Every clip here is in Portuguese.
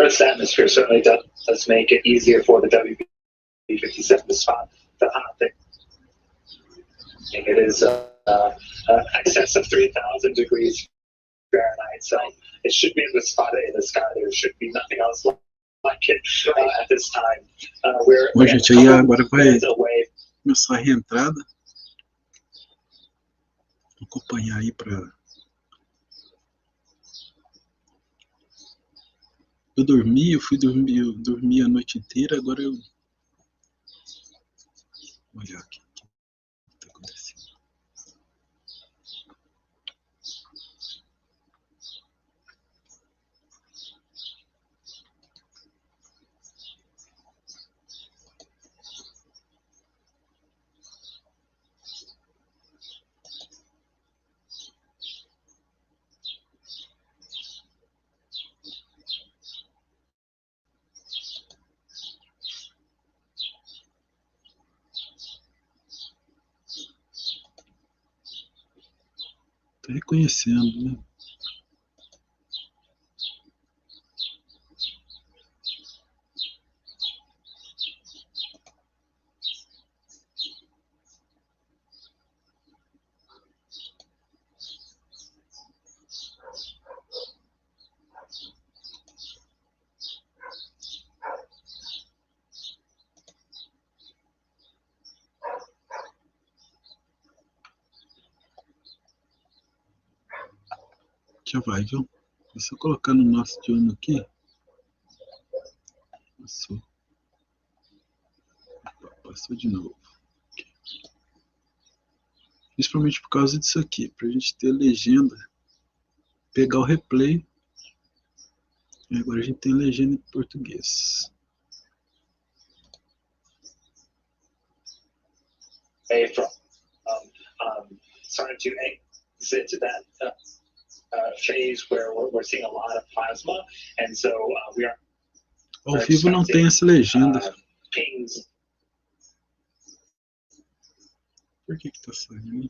Earth's atmosphere certainly does make it easier for the WB-57 to spot the hot thing. It is excess of 3,000 degrees Fahrenheit, so it should be able to spot it in the sky. There should be nothing else like it at this time. Bom, gente, aí agora vai começar a reentrada. Vou acompanhar aí para... Eu fui dormir, eu dormi a noite inteira, agora eu... Vou olhar aqui. O que está acontecendo? Tá reconhecendo, né? Já vai, viu? Se eu colocar no nosso diurno aqui, passou. Opa, passou de novo. Principalmente por causa disso aqui, para a gente ter legenda, pegar o replay. E agora a gente tem legenda em português. From starting to exit that phase where we're seeing a lot of plasma, and so we are. Ao vivo não tem essa legenda. Pings. Por que tá saindo?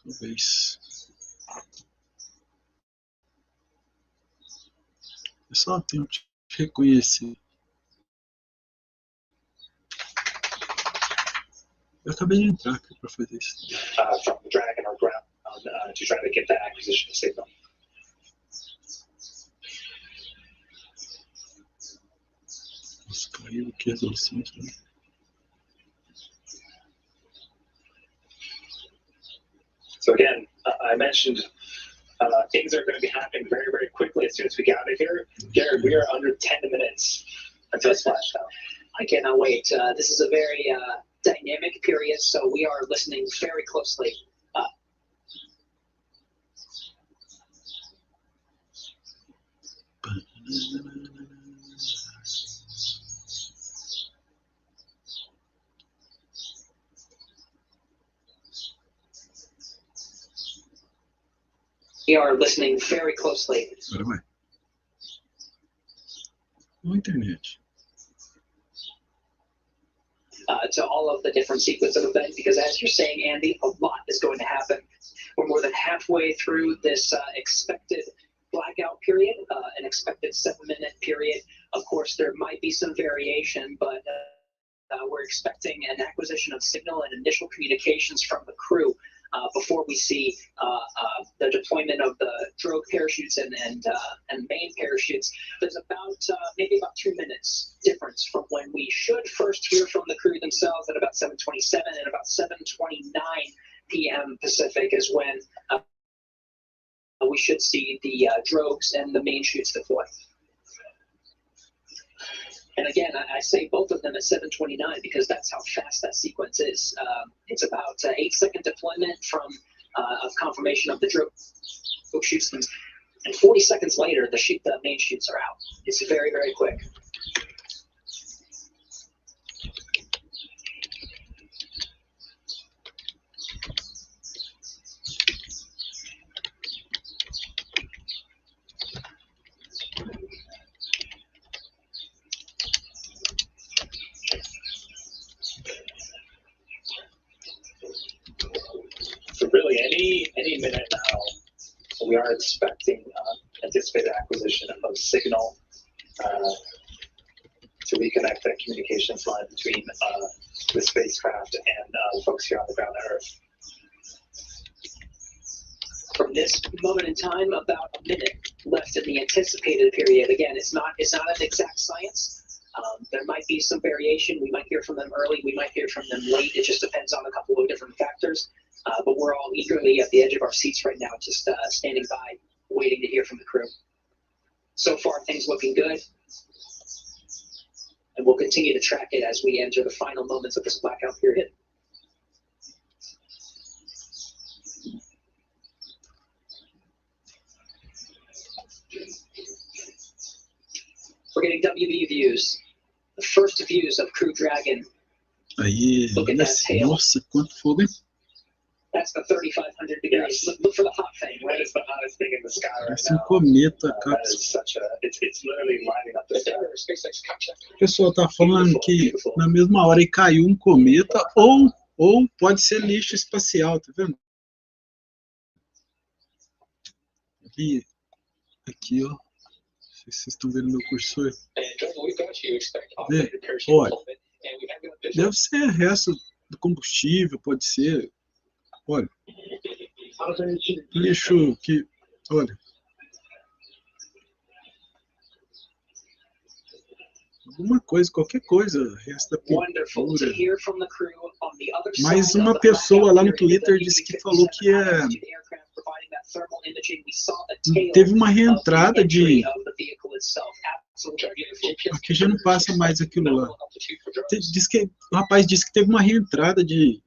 Talvez. É só tempo de reconhecer. Eu acabei de entrar aqui para fazer isso. From the Dragon or ground to try to get that acquisition signal. Nossa, caiu que resolução também. So again, I mentioned things are going to be happening very, very quickly as soon as we get out of here. Garrett, we are under 10 minutes until Splashdown. I cannot wait. This is a very dynamic period, so we are listening very closely. We are listening very closely. Agora vai. Ou internet. To all of the different sequences of events, because as you're saying, Andy, a lot is going to happen. We're more than halfway through this expected blackout period, an expected 7-minute period. Of course, there might be some variation, but we're expecting an acquisition of signal and initial communications from the crew before we see the deployment of the drogue parachutes and main parachutes. There's maybe about 2 minutes difference from when we should first hear from the crew themselves at about 7:27, and about 7:29 p.m. Pacific is when we should see the drogues and the main chutes deploy. And again, I say both of them at 7:29 because that's how fast that sequence is. It's about 8-second deployment from of confirmation of the drogue chutes, and 40 seconds later, the main chutes are out. It's very, very quick. minute now. So we are expecting anticipated acquisition of signal to reconnect that communications line between the spacecraft and folks here on the ground on Earth. From this moment in time, about a minute left in the anticipated period. Again, it's not an exact science. There might be some variation. We might hear from them early. We might hear from them late. It just depends on a couple of different factors. But we're all eagerly at the edge of our seats right now, just standing by, waiting to hear from the crew. So far, things looking good. And we'll continue to track it as we enter the final moments of this blackout period. We're getting WB views. The first views of Crew Dragon. Aí, olha assim, nossa, quanto fogo, hein? That's the 3,500 degrees. Look for the hot thing, right? That is the hottest thing in the sky right Parece um now. cometa, That cápsula. is such a, it's literally lighting up the sky. O pessoal tá falando que na mesma hora aí caiu um cometa ou pode ser lixo espacial, tá vendo? Aqui, ó. Não sei se vocês estão vendo meu cursor. Vê? Olha, deve ser resto do combustível, pode ser. Olha, lixo que, olha. Alguma coisa, qualquer coisa, resto da pintura. Mais uma pessoa lá no Twitter disse que falou que teve uma reentrada de... Aqui já não passa mais aquilo lá. O rapaz disse que teve uma reentrada de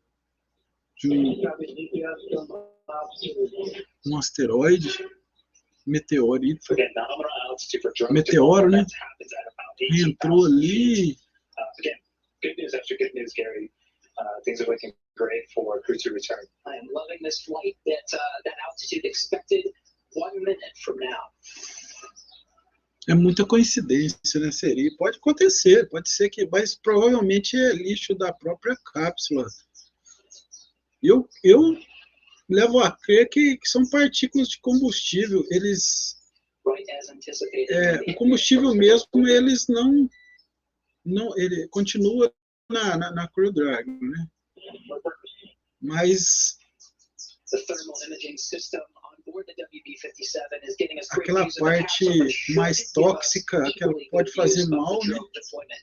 um asteroide, meteorito. Meteoro, né? Entrou ali. Good news after good news, Gary. Things are looking great for Crew2 return. I am loving this flight. That altitude expected 1 minute from now. É muita coincidência, né? Seria. Pode acontecer, pode ser que, mas provavelmente é lixo da própria cápsula. Eu levo a crer que são partículas de combustível. Eles, o combustível mesmo, eles não ele continua na Crew Dragon, né? Mas aquela parte mais tóxica, que ela pode fazer mal, né?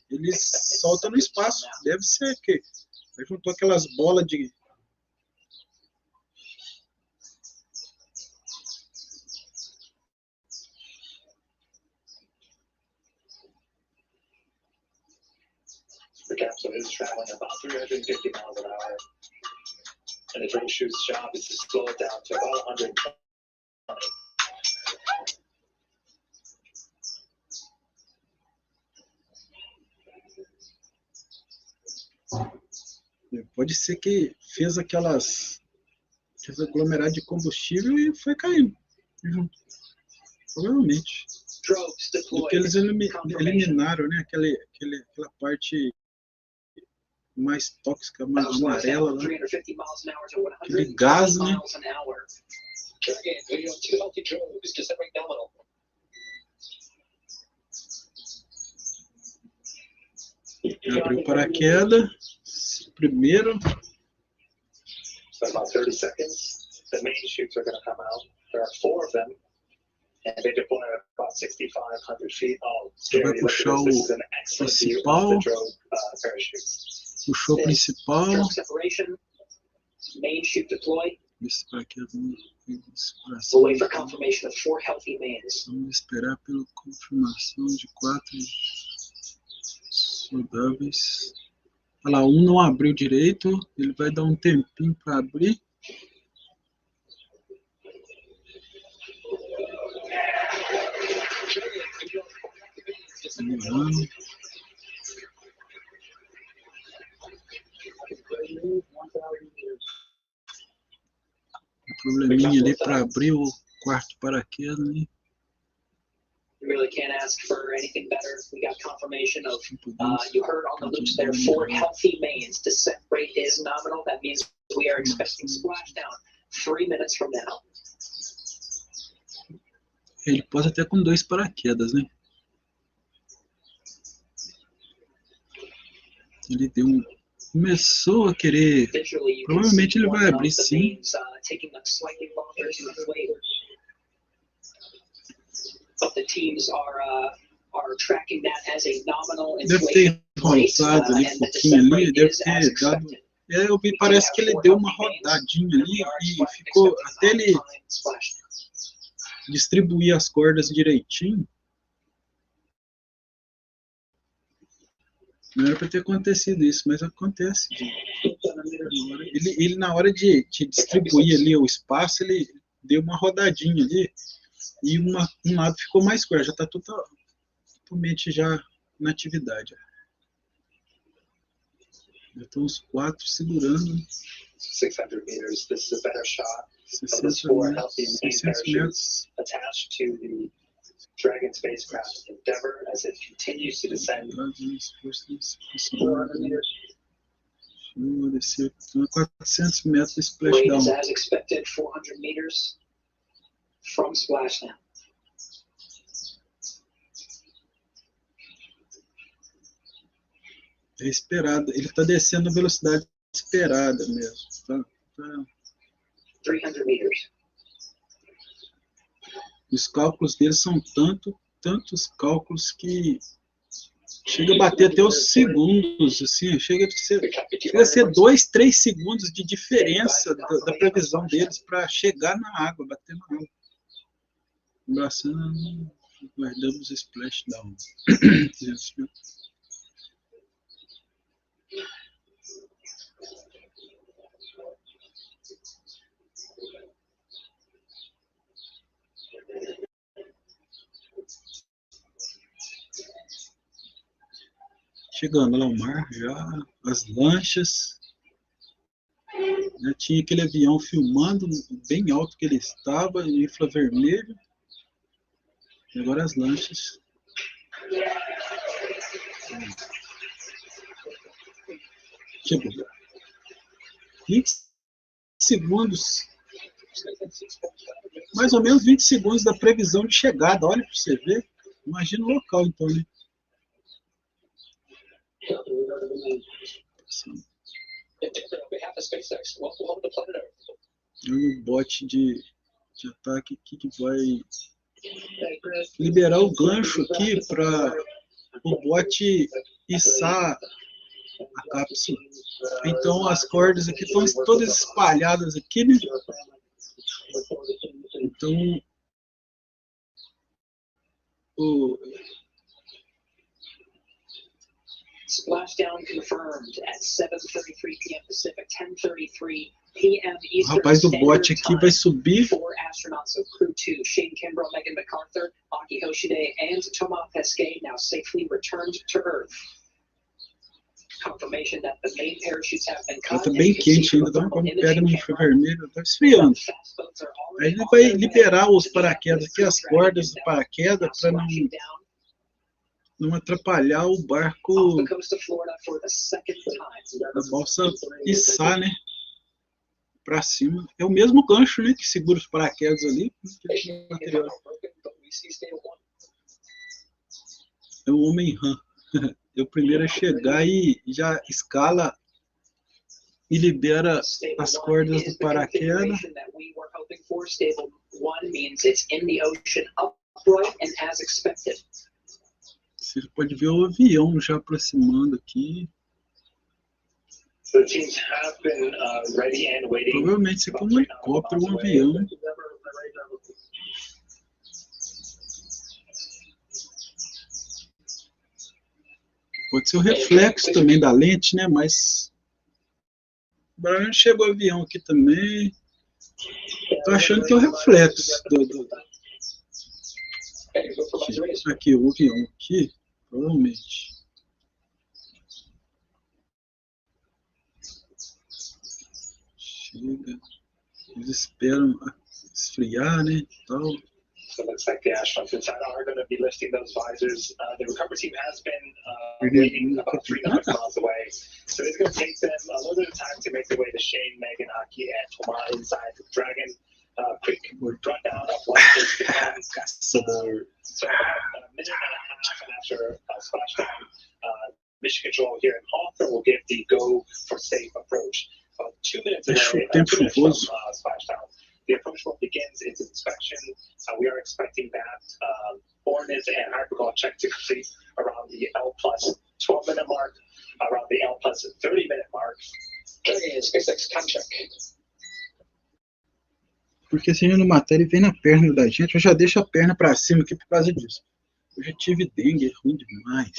Eles soltam no espaço. Deve ser que juntou aquelas bolas de... The capsule is traveling about 350 miles an hour, and the troubleshoot's job is to slow it down to about 120. Pode ser que fez aglomerado de combustível e foi caindo junto. Provavelmente. Porque eles eliminaram, né, aquela parte mais tóxica, mais amarela, né? Aquele gás, né? Abriu paraquedas, primeiro. So about 30 seconds, the main chutes are going to come out. There are 4 of them, and they deploy at about 6,500 feet. Oh, Vai puxar o principal. Puxou o principal. Main chute deploy. Isso para aqui. We'll wait for confirmation of 4 healthy mains. Vamos esperar pela confirmação de 4 saudáveis. Olha lá, um não abriu direito. Ele vai dar um tempinho para abrir. Demorando. Um probleminha ali para abrir o quarto paraquedas, né? You really can't ask for anything better. We got confirmation of, you heard on the loops there, 4 healthy mains. Descent rate is nominal. That means we are expecting splashdown 3 minutes from now. Ele pode até com 2 paraquedas, né? Ele deu um... Começou a querer... Visually, you can Provavelmente see ele one vai of abrir the sim. vanes, taking a slightly longer to inflate. But the teams are tracking that as a nominal Deve ter inflation rate, enrolado ali um and the pouquinho descent ali, rate deve is as ter dado... expected. Eu vi, parece que ele deu uma rodadinha ali e ficou... Até ele distribuir as cordas direitinho. Não era para ter acontecido isso, mas acontece. Ele na hora de distribuir ali o espaço, ele deu uma rodadinha ali e um lado ficou mais curto, já está totalmente já na atividade. Já estão os 4 segurando. 600 meters, this is a better shot of the 60 4 healthy main 600 parachutes metros. attached to the Dragon spacecraft Endeavour as it continues to descend. 400 meters. Vou descer 400 metros de Rate is Splashdown. as expected, 400 meters from Splashdown. É esperado. Ele está descendo a velocidade esperada mesmo. Tá. 300 meters. Os cálculos deles são tantos cálculos que chega a bater até os segundos, assim, chega a ser 2, 3 segundos de diferença da previsão deles para chegar na água, bater na água. Abraçando, guardamos Splashdown. Chegando lá ao mar, já as lanchas, já tinha aquele avião filmando bem alto que ele estava, infravermelho, e agora as lanchas. Chegou. 20 segundos, mais ou menos 20 segundos da previsão de chegada, olha para você ver, imagina o local então, né? O bot de ataque aqui que vai liberar o gancho aqui para o bot içar a cápsula. Então as cordas aqui estão todas espalhadas aqui, né? Então Splashdown confirmed at 7:33 p.m. Pacific, 10:33 p.m. o Eastern rapaz do bot Standard aqui vai Time. subir. 4 astronauts of Crew2, Shane Kimbrough, Megan MacArthur, Aki Hoshide, and Thomas Pesquet now safely returned to Earth. Confirmation that the main parachutes have been cut. Está bem quente ainda, então quando pega no infravermelho, está esfriando. Aí ele vai liberar os paraquedas aqui, as cordas do paraquedas, para não atrapalhar o barco da balsa içar, né? Para cima. É o mesmo gancho, né? Que segura os paraquedas ali. É o Homem-Rã. É o primeiro a chegar e já escala e libera as cordas do paraquedas. Você pode ver o avião já aproximando aqui. Provavelmente isso aqui é um helicóptero, um avião. Pode ser o reflexo também da lente, né? Mas agora chegou o avião aqui também. Tô achando que é o reflexo aqui, o avião aqui, provavelmente. Chega. Eles esperam esfriar, né? Tal. So it looks like the astronauts inside are going to be lifting those visors. The recovery team has been waiting about 300 miles away. So it's going to take them a little bit of time to make their way to Shane, Megan, Aki, and Tomas inside the Dragon. Quick rundown of what is to come. So about a minute and a half after Splashdown, Mission Control here in Hawthorne will give the go for safe approach. About 2 minutes away from Splashdown. The approach will begins its inspection. We are expecting that ordnance and hypergol check to complete around the L plus 12-minute mark, around the L plus 30-minute mark. SpaceX time check. Porque se a gente não matar, ele vem na perna da gente. Eu já deixo a perna pra cima aqui por causa disso. Eu já tive dengue, é ruim demais.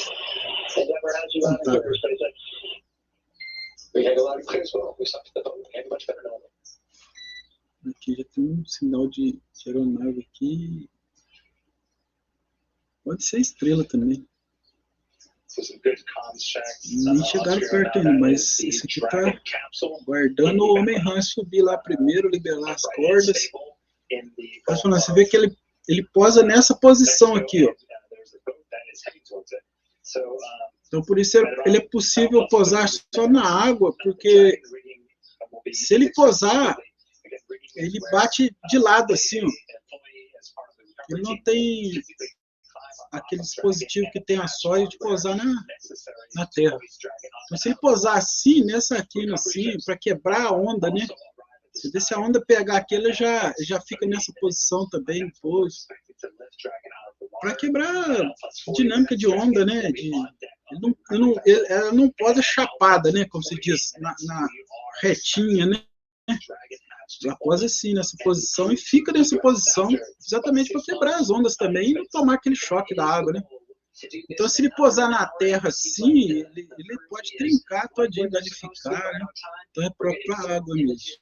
Aqui já tem um sinal de aeronave aqui. Pode ser estrela também. Nem chegaram perto ainda, mas esse aqui tá guardando o Homem-Han subir lá primeiro, liberar as cordas. Você vê que ele posa nessa posição aqui, ó. Então por isso ele é possível posar só na água, porque se ele posar, ele bate de lado assim, ó. Ele não tem aquele dispositivo que tem a sóia de posar na terra. Então, se ele posar assim, nessa aqui, assim, para quebrar a onda, né? Se a onda pegar aqui, ela já fica nessa posição também, depois. Para quebrar a dinâmica de onda, né? Ela não posa chapada, né? Como se diz, na retinha, né? Ela posa assim, nessa posição, e fica nessa posição exatamente para quebrar as ondas também e não tomar aquele choque da água, né? Então, se ele posar na terra assim, ele pode trincar todinho, danificar, né? Então é próprio para a água mesmo.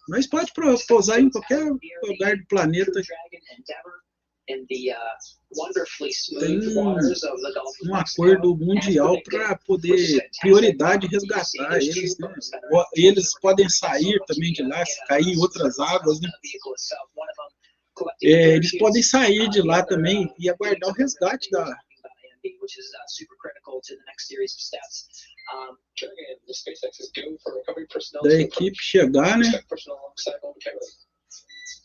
Mas pode pousar em qualquer lugar do planeta. Tem um acordo mundial para poder prioridade resgatar eles, né? Eles podem sair também de lá, se cair em outras águas, né? Eles podem sair de lá também e aguardar o resgate da equipe chegar, né?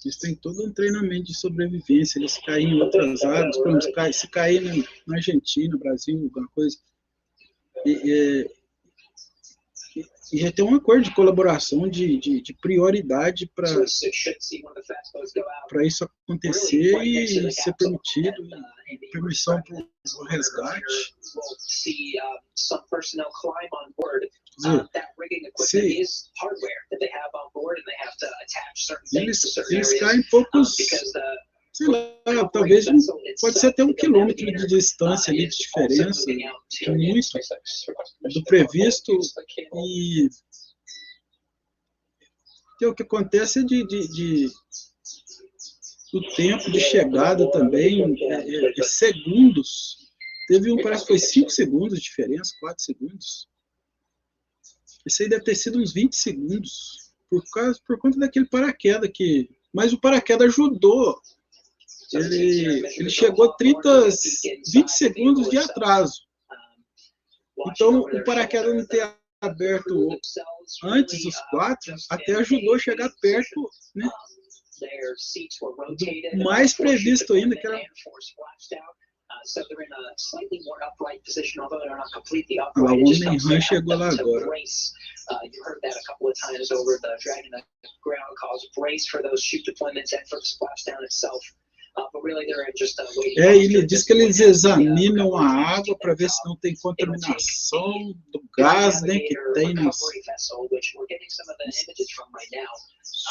Eles têm todo um treinamento de sobrevivência. Eles caem em outras áreas, por exemplo, se cair na Argentina, Brasil, alguma coisa. E já tem um acordo de colaboração, de prioridade para isso acontecer e ser permitido, e permissão para o resgate. Eles caem poucos, sei lá, talvez pode ser até 1 quilômetro de distância ali de diferença, muito do previsto, e o que acontece é do tempo de chegada também, segundos. Teve parece que foi 5 segundos de diferença, 4 segundos. Esse aí deve ter sido uns 20 segundos, por conta daquele paraquedas que... Mas o paraquedas ajudou. Ele chegou 20 segundos de atraso. Então, o paraquedas não ter aberto antes dos 4, até ajudou a chegar perto, né? Do mais previsto ainda, que era... O Homem-Han chegou lá agora. Ele diz que eles examinam a água para ver se não tem contaminação do gás, né, que tem nos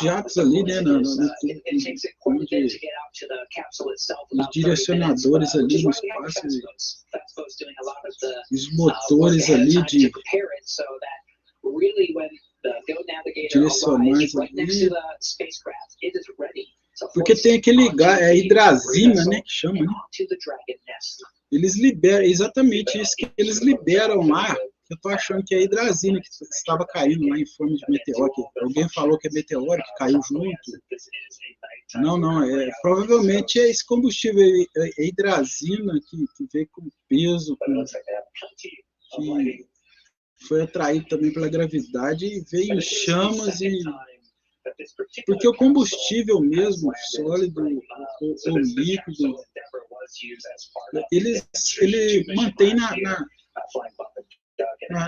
jatos ali, né, os direcionadores ali no espaço, os motores ali de direcionais ali. Porque tem aquele gás, hidrazina, né, que chama, né? Eles liberam, exatamente isso que eles liberam lá. Eu tô achando que é a hidrazina que estava caindo lá em forma de meteoro. Alguém falou que é meteoro, que caiu junto. Não, provavelmente é esse combustível, é hidrazina que veio com peso, que foi atraído também pela gravidade e veio em chamas porque o combustível mesmo, sólido ou líquido, ele mantém na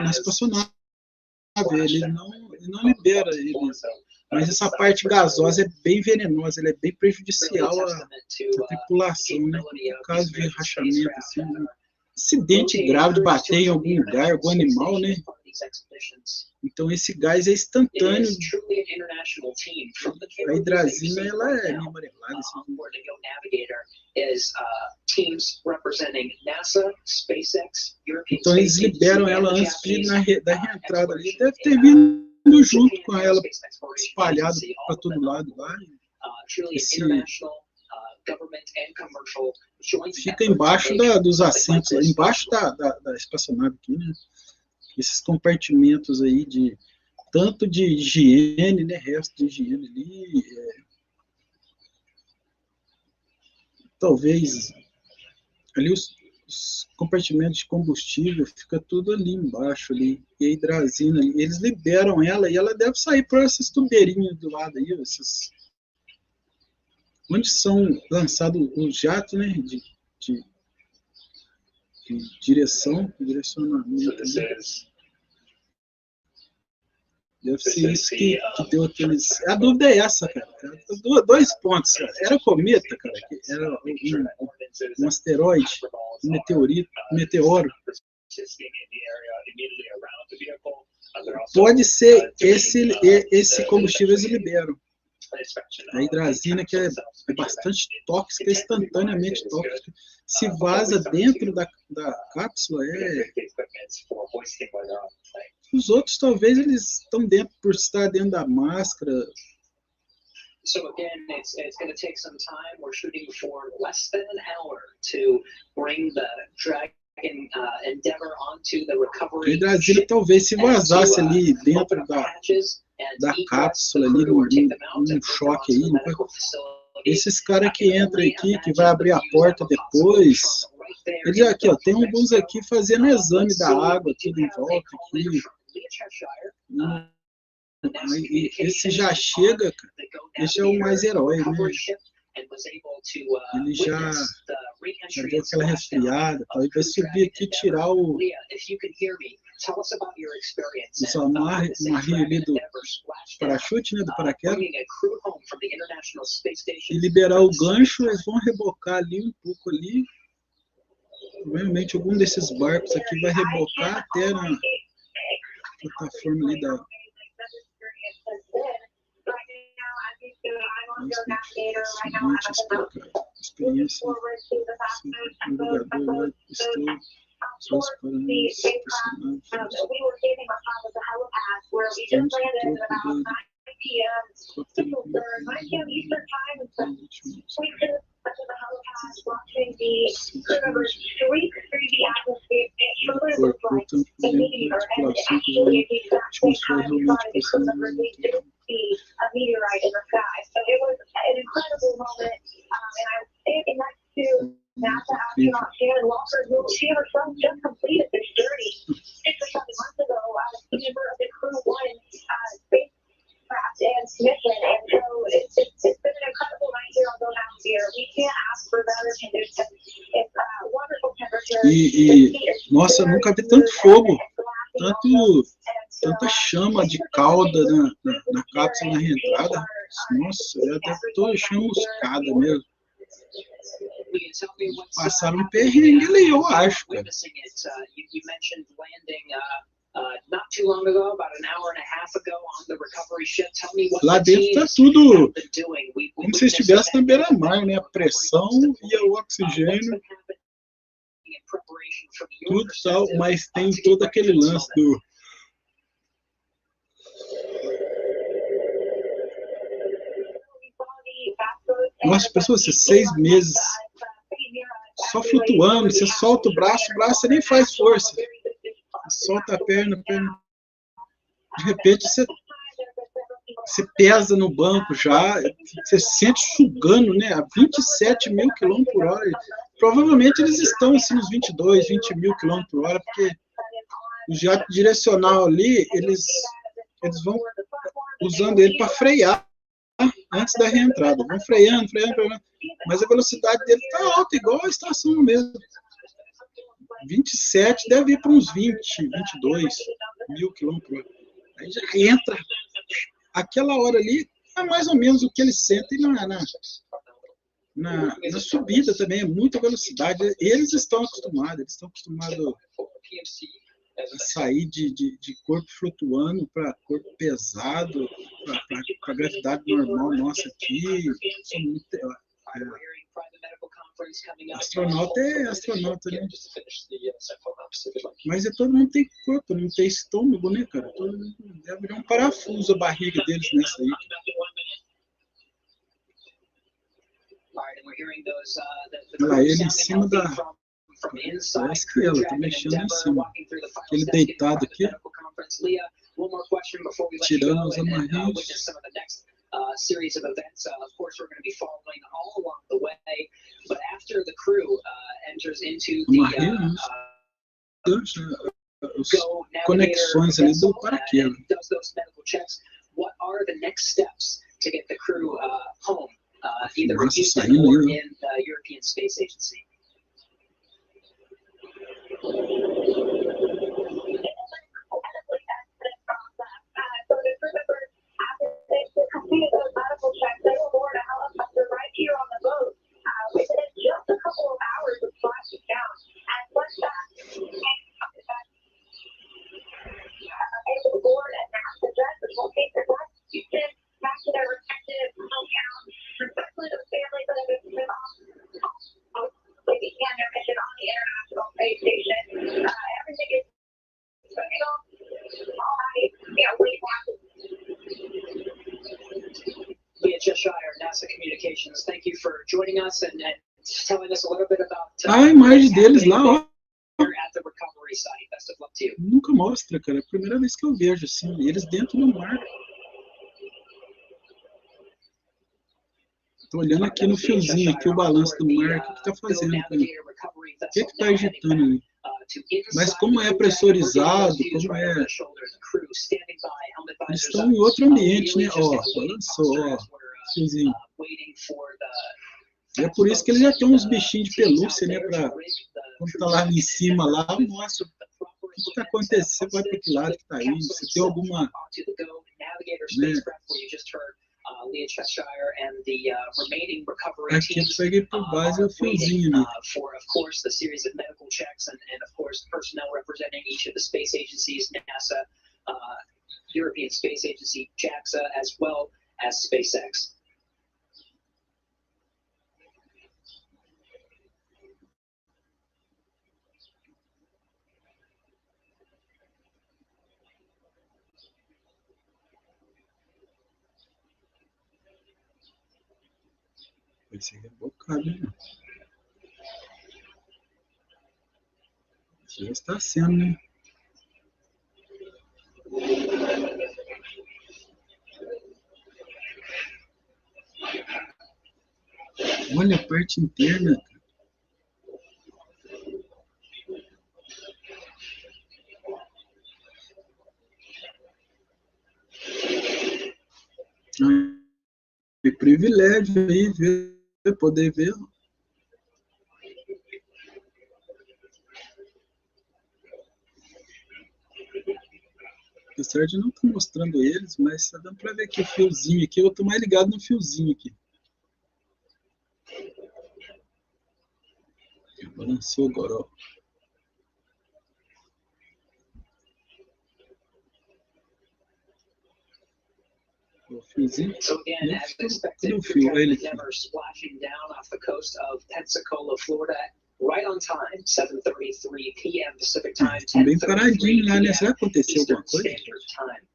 espaçonave, ele não libera ele. Mas essa parte gasosa é bem venenosa, ela é bem prejudicial à tripulação, né? No caso de rachamento, assim, acidente grave de bater em algum lugar, algum animal, né? Então esse gás é instantâneo. A hidrazina, ela é amarelada. Então eles liberam ela antes da reentrada ali. Deve ter vindo junto com ela, espalhado para todo lado lá. Fica embaixo dos assentos, embaixo da espaçonave aqui, né? Esses compartimentos aí tanto de higiene, né? Resto de higiene ali. Talvez ali os compartimentos de combustível, fica tudo ali embaixo ali. E a hidrazina ali, eles liberam ela e ela deve sair por essas tubeirinhas do lado aí, onde são lançados os jatos, né? De direcionamento. Né? Deve ser isso que deu aqueles... A dúvida é essa, cara. 2 pontos, cara. Era cometa, cara. Era um asteroide, um meteoro. Pode ser esse combustível eles liberam. A hidrazina, que é bastante tóxica, instantaneamente tóxica. Se vaza dentro da cápsula, Os outros, talvez, eles estão por estar dentro da máscara. So again, it's going to take some time. We're shooting for less than an hour to bring the Dragon Endeavor onto the recovery. A hidrazina talvez se vazasse ali dentro da cápsula, ali num choque aí. Esses caras que entram aqui, que vai abrir a porta depois, eles aqui, ó, tem alguns aqui fazendo exame da água, tudo em volta aqui. E esse já chega, cara. Esse é o mais herói, né? Ele já deu aquela resfriada, tal. Ele vai subir aqui e tirar os amarres ali do parachute, né? Do paraquedas. E liberar o gancho, eles vão rebocar ali um pouco ali. Provavelmente algum desses barcos aqui vai rebocar até na plataforma ali da... Experiência navegador, estou só esperando a meteorite in the sky. So it was an incredible moment, and I say it next to NASA astronaut Shannon Walker, who she herself just completed this journey 6 or 7 months ago as a member of the Crew2 spacecraft and mission. And so it's been an incredible night here on the atmosphere. We can't ask for better conditions. It's wonderful temperature. Nossa, nunca vi tanto fogo, tanta chama de cauda na cápsula na reentrada. Nossa, já deve estar chamuscada mesmo. Passaram um perrengue ali, eu acho, cara. Lá dentro tá tudo como se estivesse na beira-mar, né? A pressão e o oxigênio, tudo tal, mas tem todo aquele lance do... Nossa, pessoal, você 6 meses só flutuando, você solta o braço você nem faz força. Você solta a perna, de repente você você pesa no banco já, você sente sugando, né, a 27 mil km por hora. Provavelmente eles estão assim, nos 22, 20 mil km por hora, porque o jato direcional ali, eles vão usando ele para frear antes da reentrada. Vão freando, mas a velocidade dele está alta, igual a estação mesmo. 27, deve ir para uns 20, 22 mil km por hora. Aí já entra. Aquela hora ali é mais ou menos o que eles sentem na subida também, é muita velocidade. Eles estão acostumados a sair de corpo flutuando para corpo pesado, para gravidade normal nossa aqui. Astronauta é astronauta, né? Mas todo mundo tem corpo, não tem estômago, né, cara? Todo mundo deve virar um parafuso a barriga deles nessa aí. Olha lá, ele em cima da... Parece que ela tá mexendo em cima. Aquele deitado aqui, tirando os amarrinhos. Series of events, of course, we're going to be following all along the way. But after the crew enters into the Go conexões ali do paraquedas. Does those medical checks, what are the next steps to get the crew home, either in Houston or in the European Space Agency? Completed those medical checks. They were aboard a helicopter right here on the boat. Within just a couple of hours of splashing down. And once that able to board and NASA jet, which will take their back to Houston, back to their respective hometowns, respectfully to the families that have been they began their mission on the International Space Station. Everything is going on. All right, waiting for Leah Cheshire, NASA Communications, thank you for joining us and telling us a little bit about a imagem deles lá, ó. At the recovery site. Best of luck to you. Nunca mostra, cara. É a primeira vez que eu vejo assim, eles dentro do mar. Tô olhando aqui no fiozinho, aqui o balanço do mar, o que tá fazendo com ele? O que tá agitando ali? Mas como é pressurizado, como é... Eles estão em outro ambiente, né? Ó, balançou, ó, fiozinho. E é por isso que ele já tem uns bichinhos de pelúcia, né? Pra, quando tá lá em cima, lá, mostra o que está acontecendo, você vai para que lado que está indo, se tem alguma... Né? Aqui eu peguei por base o fiozinho ali. For, of course, the series of medical checks and of course, personnel representing each of the space agencies, NASA, European Space Agency, JAXA, as well as SpaceX. Vai ser rebocado, né? Já está sendo, né? Olha a parte interna, cara. Que privilégio aí poder ver. Apesar de não estar mostrando eles, mas está dando para ver aqui o fiozinho aqui. Eu estou mais ligado no fiozinho aqui. Balançou agora, ó. So again, as expected, never splashing down off the coast of Pensacola, Florida, right on time, 7:33 p.m. Pacific Time, 10:33 p.m. Eastern Standard Time.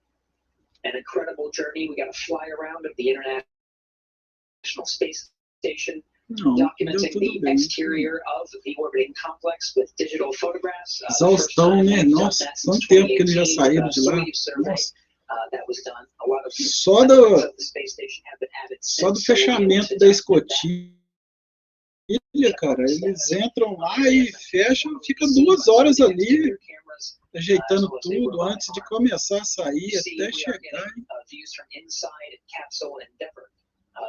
An incredible journey. We got a fly around of the International Space Station, documenting the exterior of the orbiting complex with digital photographs. Exaustão, né? Nossa, quanto tempo que eles já saíram de lá. Nossa. that was done. A lot of Só the space station have been added do since, so we'll be able fechamento to da document that. escotilha, cara, eles entram lá e fecham, fica 2 horas ali, ajeitando tudo antes de começar a sair, até chegar. Views from inside capsule and Endeavour.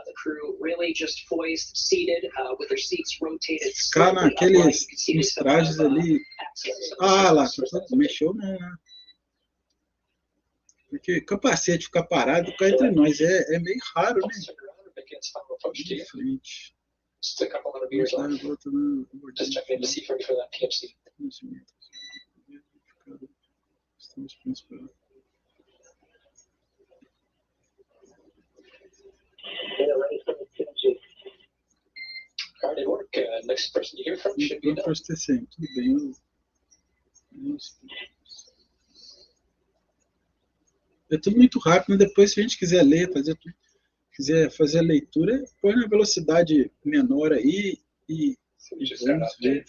The crew really just poised, seated, with their seats rotated. Ficar naqueles nos trajes ali. Ah, lá, mexeu não, né? Porque capacete ficar parado, cá entre nós, é meio raro, né? De frente. Just a couple hundred meters off. Just checking in to see if ready for that PMC. Hard at work. Next person you hear from should be Vamos para tudo bem. É tudo muito rápido, mas depois se a gente quiser ler, quiser fazer a leitura, põe na velocidade menor aí e vamos ver.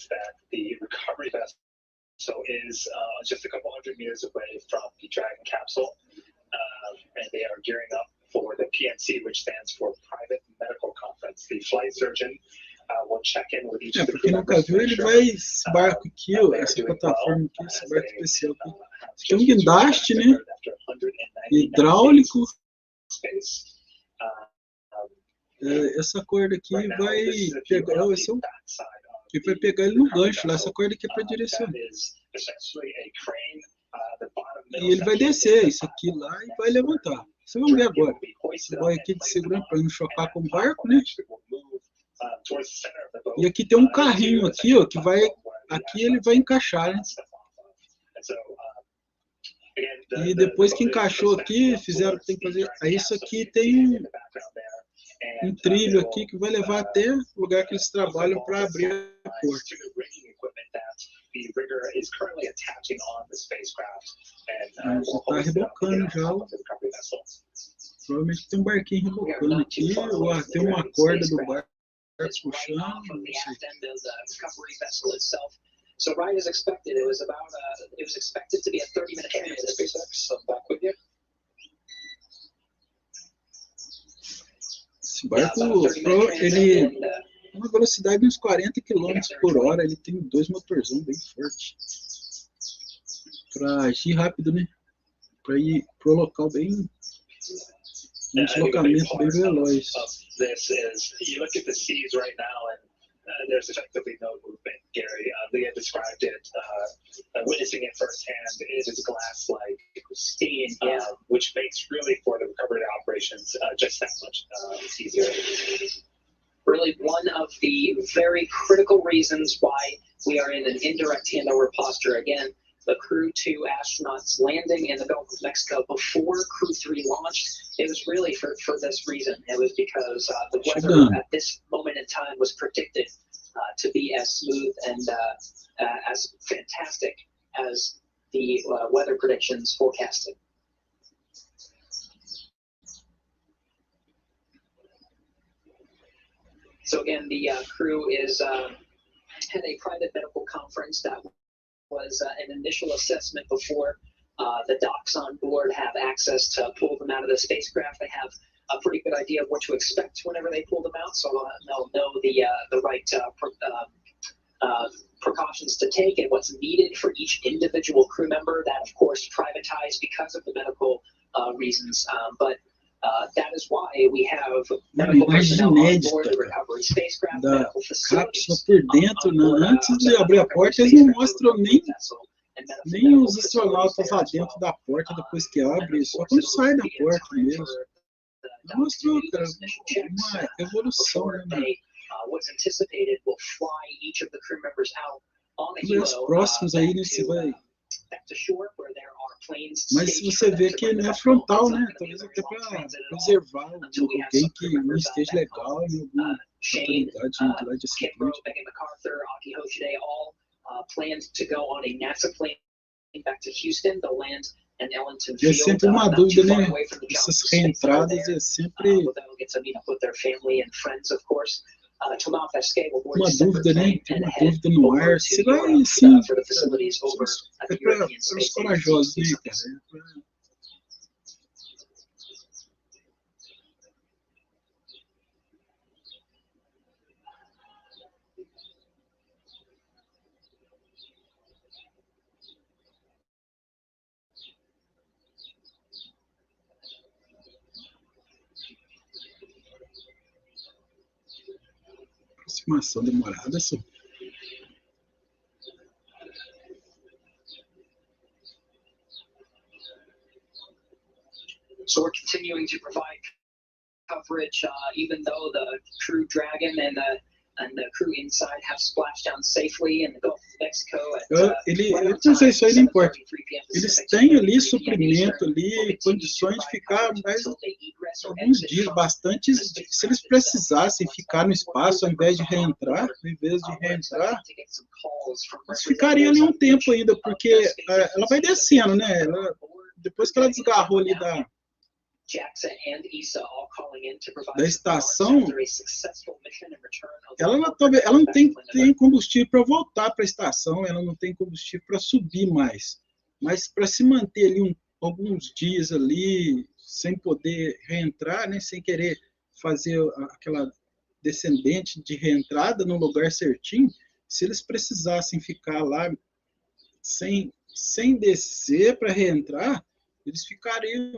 The recovery vessel is just a couple hundred meters away from the Dragon capsule, and they are gearing up for the PMC, which stands for Private Medical Conference. The flight surgeon will check in with each of the Pra quem nunca viu, ele vai esse barco aqui, ó, essa plataforma aqui, esse barco especial aqui. Tem um guindaste, né? Hidráulico. Essa corda aqui vai pegar, vai pegar ele no gancho lá. Essa corda aqui é para direcionar. E ele vai descer isso aqui lá e vai levantar. Vocês vão ver agora. Vai aqui de segurança para não chocar com o barco, né? E aqui tem um carrinho aqui, ó, que vai, aqui ele vai encaixar, né? E depois que encaixou aqui, fizeram o que tem que fazer. Aí isso aqui tem um trilho aqui que vai levar até o lugar que eles trabalham para abrir a porta. Já está rebocando já. Provavelmente tem um barquinho rebocando aqui, ou tem uma corda do barco puxando, não sei. So right as expected, it was expected to be a 30-minute period. SpaceX, back with you. Esse barco, ele tem uma velocidade de uns 40 km por hora, ele tem 2 motorzão bem forte. Para agir rápido, né? Para ir pro local bem, um deslocamento bem veloz. This is, you look at the seas right now, and there's effectively no movement, Gary. Leah described it, witnessing it firsthand. It is glass-like, pristine, which makes really for the recovery operations just that much easier. Really, one of the very critical reasons why we are in an indirect handover posture again. The Crew2 astronauts landing in the Gulf of Mexico before Crew3 launched, it was really for this reason. It was because the weather at this moment in time was predicted to be as smooth and as fantastic as the weather predictions forecasted. So again, the crew had a private medical conference that was an initial assessment before the docs on board have access to pull them out of the spacecraft. They have a pretty good idea of what to expect whenever they pull them out, so they'll know the right precautions to take and what's needed for each individual crew member. That, of course, privatized because of the medical reasons, but that is why we have medical personnel on board the recovery spacecraft, medical facilities. Por dentro, né? Antes de abrir a porta, eles não mostram nem os astronautas lá dentro da porta depois que abre, só quando sai da porta mesmo. Mostrou, cara, uma evolução, né? Os próximos aí, né? Você vai. Mas se você vê que não é frontal, né? Talvez até para preservar alguém que não esteja legal em alguma oportunidade lá de acidente. E é sempre uma dúvida, né? Essas reentradas é sempre uma dúvida, né? Tem uma dúvida no ar. Se vai, sim, é para os corajosos, né, cara? informação demorada, só. So we're continuing to provide coverage, even though the Crew Dragon and the crew inside have splashed down safely in the Gulf of Mexico. Mas isso aí não importa. Eles têm ali suprimento, ali, condições de ficar mais alguns dias, bastante. Se eles precisassem ficar no espaço, ao invés de reentrar, eles ficariam ali um tempo ainda, porque ela vai descendo, né? Depois que ela desgarrou ali da estação, ela não tem combustível para voltar para a estação, ela não tem combustível para subir mais. Mas para se manter ali alguns dias ali, sem poder reentrar, né, sem querer fazer aquela descendente de reentrada no lugar certinho, se eles precisassem ficar lá sem descer para reentrar, eles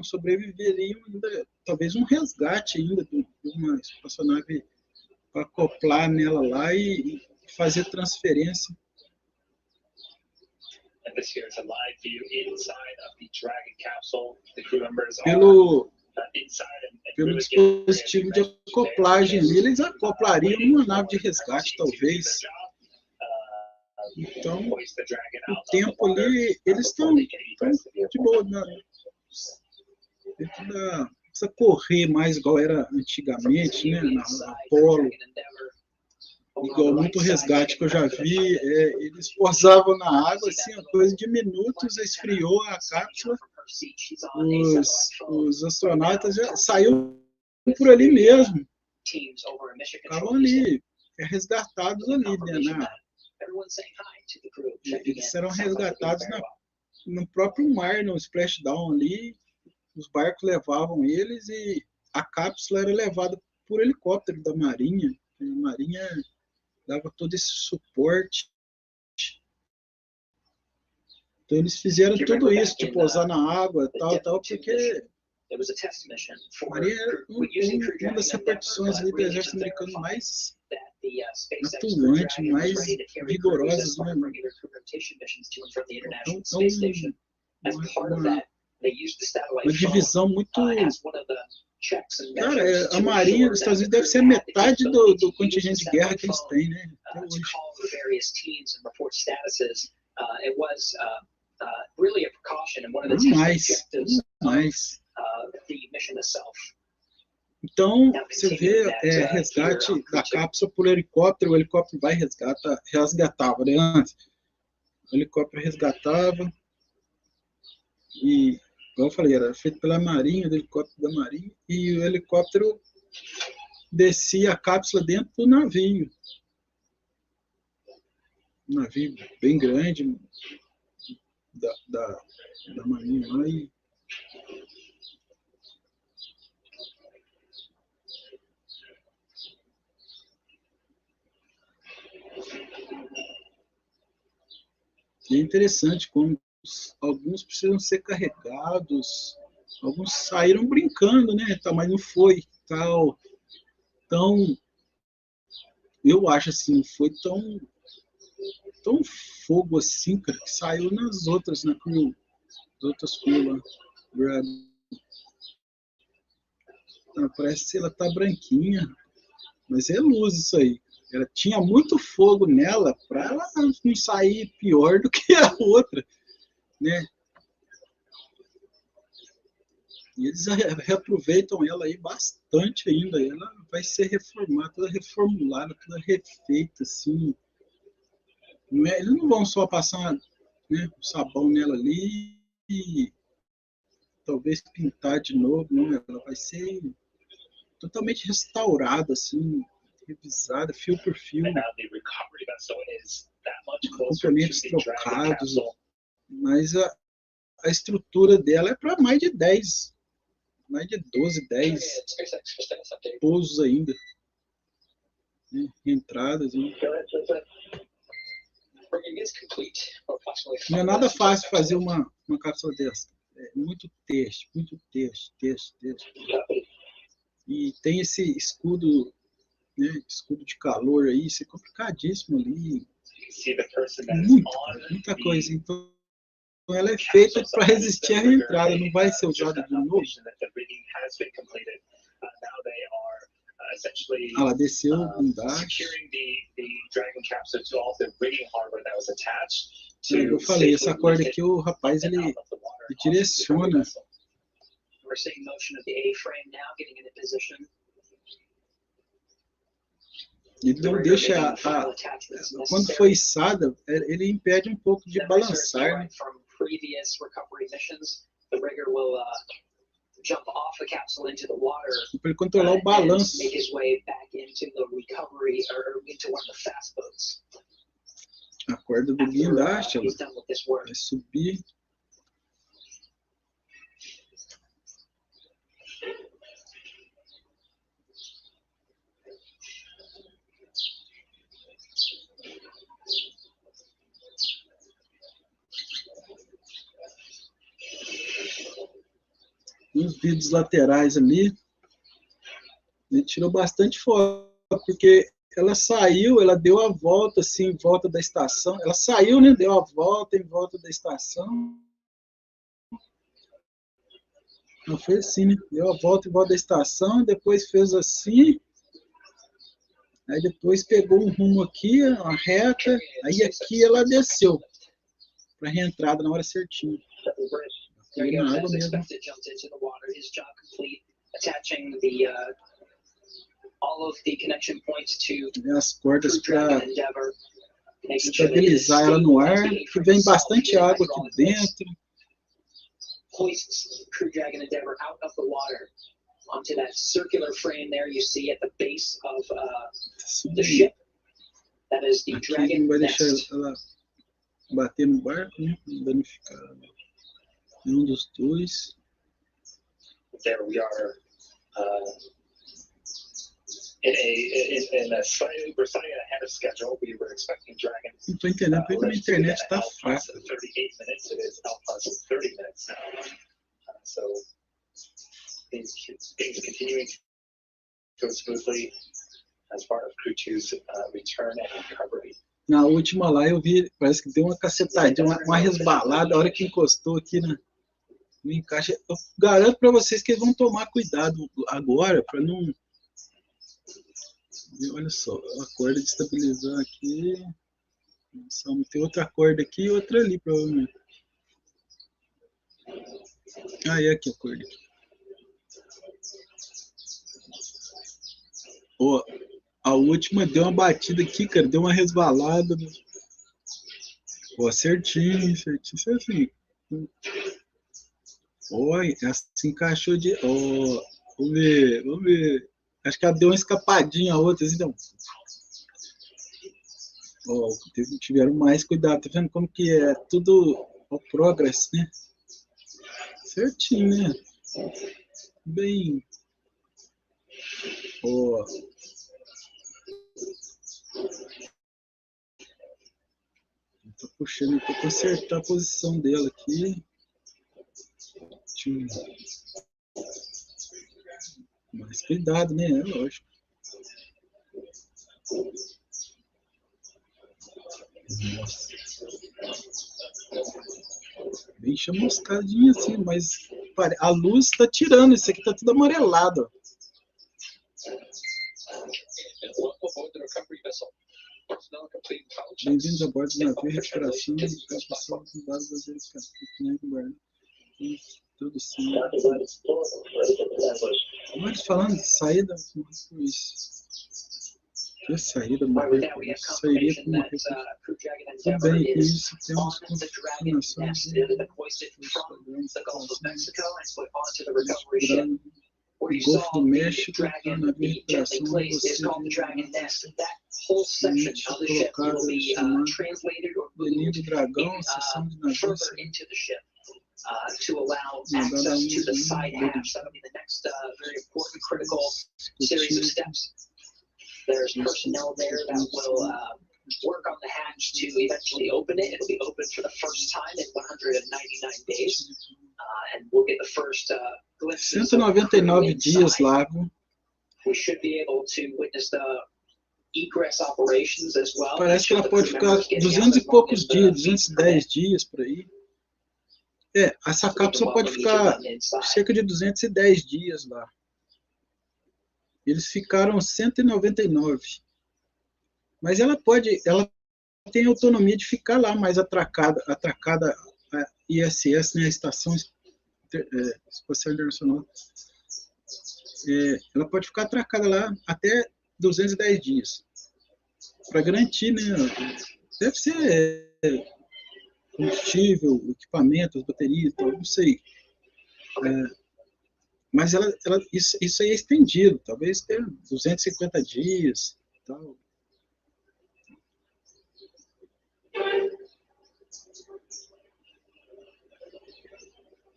sobreviveriam ainda, talvez um resgate ainda de uma espaçonave para acoplar nela lá e fazer transferência. Pelo dispositivo de acoplagem, eles acoplariam numa nave de resgate, talvez. Então, o tempo ali, eles estão de boa. Não precisa correr mais igual era antigamente, né? Na Apollo. Igual muito resgate que eu já vi, eles pousavam na água, assim, a coisa de minutos, esfriou a cápsula, os astronautas já saíram por ali mesmo, ficavam ali, resgatados ali, né? Eles eram resgatados no próprio mar, no Splashdown ali, os barcos levavam eles e a cápsula era levada por helicóptero da Marinha. A Marinha dava todo esse suporte. Então eles fizeram tudo isso, de pousar na água, tal, porque a Marinha era uma das repartições ali do exército americano mais atuante, mais vigorosas, né? Uma divisão muito... Cara, a Marinha dos Estados Unidos deve ser a metade do contingente de guerra que eles têm, né? Até hoje. Mais. Então, você vê resgate da cápsula por helicóptero, o helicóptero vai resgatava, né? Antes. O helicóptero resgatava e, como eu falei, era feito pela Marinha, o helicóptero da Marinha, e o helicóptero descia a cápsula dentro do navio. Um navio bem grande da Marinha lá e é interessante como alguns precisam ser carregados, alguns saíram brincando, né? Mas não foi tal. Então, eu acho assim, não foi tão fogo assim, cara, que saiu nas outras, nas outras Crew lá. Parece que ela tá branquinha, mas é luz isso aí. Ela tinha muito fogo nela para ela não sair pior do que a outra, né? E eles reaproveitam ela aí bastante ainda. Ela vai ser reformada, toda reformulada, toda refeita, assim. Eles não vão só passar, né, um sabão nela ali e talvez pintar de novo, não. Ela vai ser totalmente restaurada, assim, revisada, fio por fio, componentes trocados, mas a estrutura dela é para mais de 12, 10 pousos ainda, né? Entradas. Não é nada fácil fazer uma cápsula dessa. É muito texto. E tem esse escudo né, escudo de calor aí, isso é complicadíssimo ali. You can see the person that is Muita on coisa. the Então ela é feita para resistir à reentrada, não vai ser usada de novo. Ela desceu o guindaste. Eu falei, essa corda aqui, o rapaz, ele direciona. We're seeing motion of the A-frame now getting into position. Ele não deixa quando foi içada, ele impede um pouco de balançar, né? From previous recovery missions, the rigger will jump off the capsule into the water Para ele controlar o balanço. and make his way back into the recovery or into one of the fast boats. A corda do guindaste, ela He's done with this work. vai subir. Nos vidros laterais ali, ele tirou bastante foto, porque ela saiu, ela deu a volta assim, em volta da estação, ela saiu, né, deu a volta em volta da estação, ela fez assim, né, deu a volta em volta da estação, depois fez assim, aí depois pegou um rumo aqui, uma reta, aí aqui ela desceu, para a reentrada na hora certinha. There he Na goes, água as mesmo. expected, jumped into the water. His job complete, attaching the all of the connection points to As cordas Crew Dragon para Endeavor, making sure that his estabilizar ela no ar, stability que vem bastante from água hydraulic aqui lift dentro. hoists Crew Dragon Endeavor out of the water onto that circular frame there you see at the base of the ship. That is the Aqui Dragon não vai deixar Nest. ela bater no barco, né? Não danificar nenhum dos dois. There we are in a slightly, we're slightly ahead of schedule. We were expecting Dragon. Não tô entendendo porque a internet está fraca. 38 minutes. It is L plus 30 minutes now. So things continuing to go smoothly as part of Crew2's return and recovery. Na última lá eu vi, parece que deu uma cacetadinha, uma resbalada, a hora que encostou aqui no encaixe. Eu garanto para vocês que eles vão tomar cuidado agora para não... Olha só, a corda de estabilizar aqui. Tem outra corda aqui e outra ali, provavelmente. Ah, é aqui a corda. Ó, a última deu uma batida aqui, cara, deu uma resbalada. Ó, certinho, certinho. Oi, essa se encaixou de... Ó, vamos ver. Acho que ela deu uma escapadinha a outra, assim, então. Ó, tiveram mais cuidado, tá vendo como que é tudo ao progress, né? Certinho, né? Bem... Ó... Tô puxando aqui para acertar a posição dela aqui. Mais cuidado, né? É lógico. Nossa. Bem chamuscadinha assim, mas a luz está tirando. Isso aqui está tudo amarelado. Bem-vindos a bordo do navio, recuperação e captação de dados das verificações. Tudo sim. Como é que falando de saída? Isso. Que saída, mano. Sairia com uma coisa. Tudo bem, com isso temos confirmações de o Golfo do México, o navio de recuperação, whole section of the ship will be translated or moved do Dragão, seção de navios. further into the ship to allow access to the side hatch. That will be the next very important, critical series of steps. There's personnel there that will work on the hatch to eventually open it. It'll be open for the first time in 199 days. And we'll get the first glimpses of 199 dias lá, viu? we should be able to witness the egress operations as well. Parece que ela pode ficar 200 e poucos dias, 210 dias por aí. Essa cápsula pode ficar cerca de 210 dias lá. Eles ficaram 199. Mas ela tem autonomia de ficar lá mais atracada a ISS, né, a Estação Espacial Internacional. Ela pode ficar atracada lá até 210 dias. Para garantir, né? Deve ser combustível, equipamento, as baterias, tal, não sei. Mas isso aí é estendido, talvez tenha 250 dias, tal.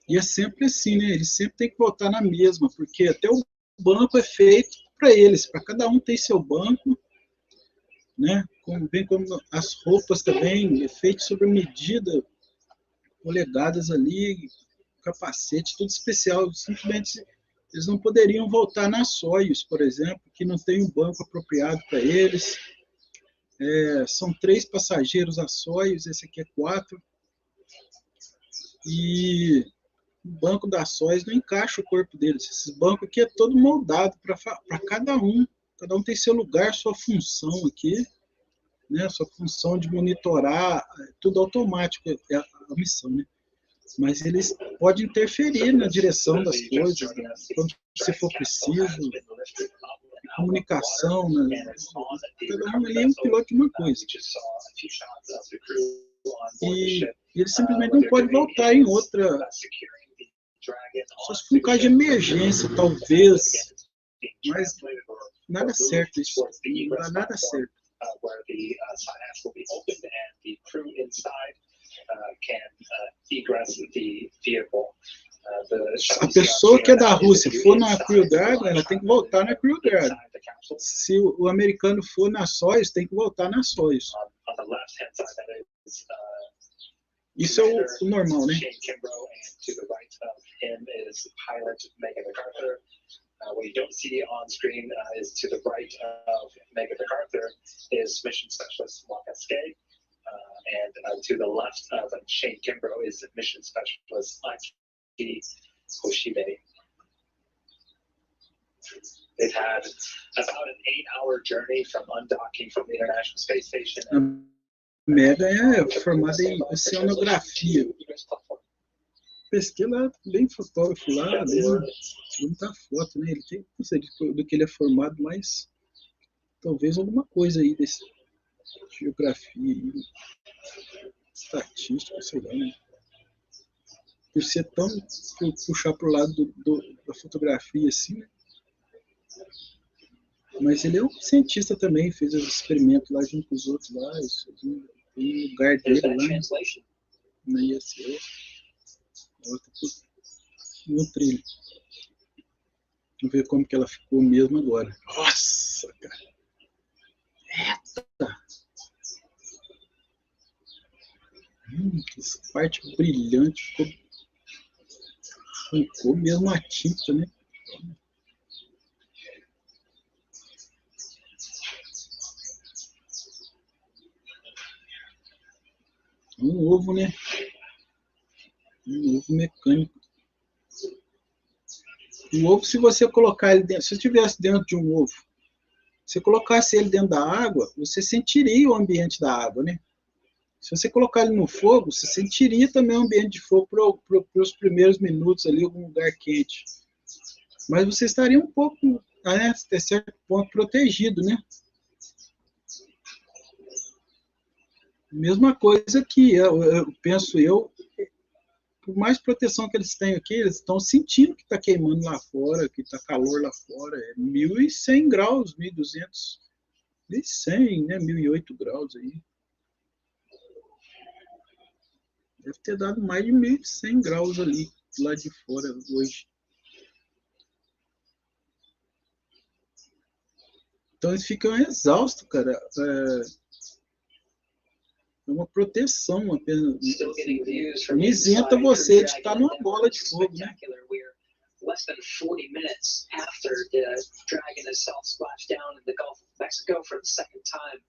E é sempre assim, né? Eles sempre têm que voltar na mesma, porque até o banco é feito para eles, para cada um ter seu banco, né? Bem como as roupas também, é feito sob medida, polegadas ali, capacete, tudo especial. Simplesmente eles não poderiam voltar na Soyuz, por exemplo, que não tem um banco apropriado para eles. São 3 passageiros a Soyuz, esse aqui é 4. E o banco da Soyuz não encaixa o corpo deles. Esse banco aqui é todo moldado para cada um. Cada um tem seu lugar, sua função aqui, né? Sua função de monitorar, tudo automático, é a missão, né? Mas eles podem interferir na direção das coisas, né? Quando se for preciso, comunicação, né? Cada um ali é um piloto de uma coisa. E eles simplesmente não podem voltar em outra. Só se for um caso de emergência, talvez. Mas nada certo isso. Não dá nada certo. A pessoa que é da Rússia for na Crew2, ela tem que voltar na Crew2. Se o americano for na Soyuz, tem que voltar na Soyuz. Isso é o normal, né? What you don't see on screen is to the right of Megan MacArthur is Mission Specialist Waka Skye, and to the left of Shane Kimbrough is Mission Specialist Aki Hoshibe. They've had about an 8-hour journey from undocking from the International Space Station. A Mega é formada em oceanografia. Pesquei lá, bem fotógrafo lá, tirou muita foto, né? Ele tem, não sei do que ele é formado, mas talvez alguma coisa aí desse geografia, estatística, sei lá, né? Por ser tão, puxar para o lado da fotografia assim, né? Mas ele é um cientista também, fez os experimentos lá junto com os outros lá, tem um lugar dele lá, na ISS. No trilho. Vamos ver como que ela ficou mesmo agora. Nossa, cara. Eita! Essa parte brilhante arrancou mesmo a tinta, né? Um ovo, né? Um ovo mecânico. O ovo, se você colocar ele dentro, se estivesse dentro de um ovo, se colocasse ele dentro da água, você sentiria o ambiente da água, né? Se você colocar ele no fogo, você sentiria também o ambiente de fogo para os primeiros minutos ali, algum lugar quente. Mas você estaria um pouco, até certo ponto, protegido, né? Mesma coisa que eu penso por mais proteção que eles têm aqui, eles estão sentindo que está queimando lá fora, que está calor lá fora. É 1.100 graus, 1.200, 1.100, né? 1.008 graus aí. Deve ter dado mais de 1.100 graus ali, lá de fora, hoje. Então eles ficam exaustos, cara. É uma proteção apenas. Não isenta você de estar numa bola de fogo, né? less than 40 minutes after the Dragon itself splashed down in the Gulf of Mexico for the second time.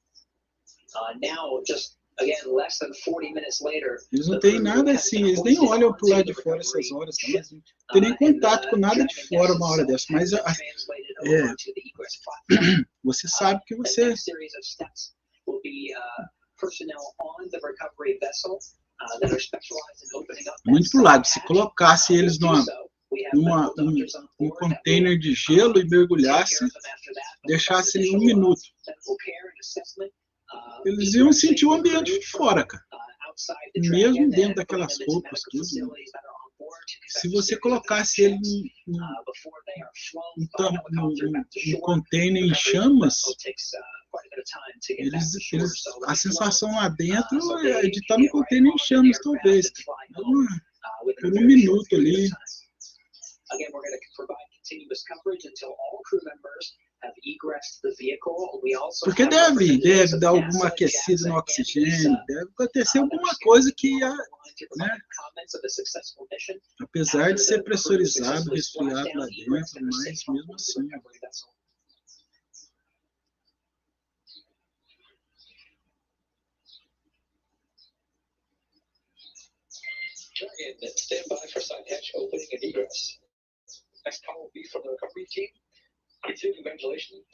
Now, just again, less than 40 minutes later. Eles não têm nada assim, eles nem olham pro lado de fora essas horas, tá? Eles não tem nem contato com nada de fora uma hora dessa, mas você sabe que você... Muito pro lado, se colocasse eles num container de gelo e mergulhasse, deixasse ele 1 minuto, eles iam sentir o ambiente de fora, cara. Mesmo dentro daquelas roupas, tudo. Se você colocasse ele num container em chamas, a sensação lá dentro é de estar no container em chamas, talvez. Por 1 minuto ali. Porque deve dar alguma aquecida no oxigênio, deve acontecer alguma coisa que, né, apesar de ser pressurizado, resfriado lá dentro, mas mesmo assim. Stand by for side hatch opening and egress. Next call will be from the recovery team. Continuing ventilation.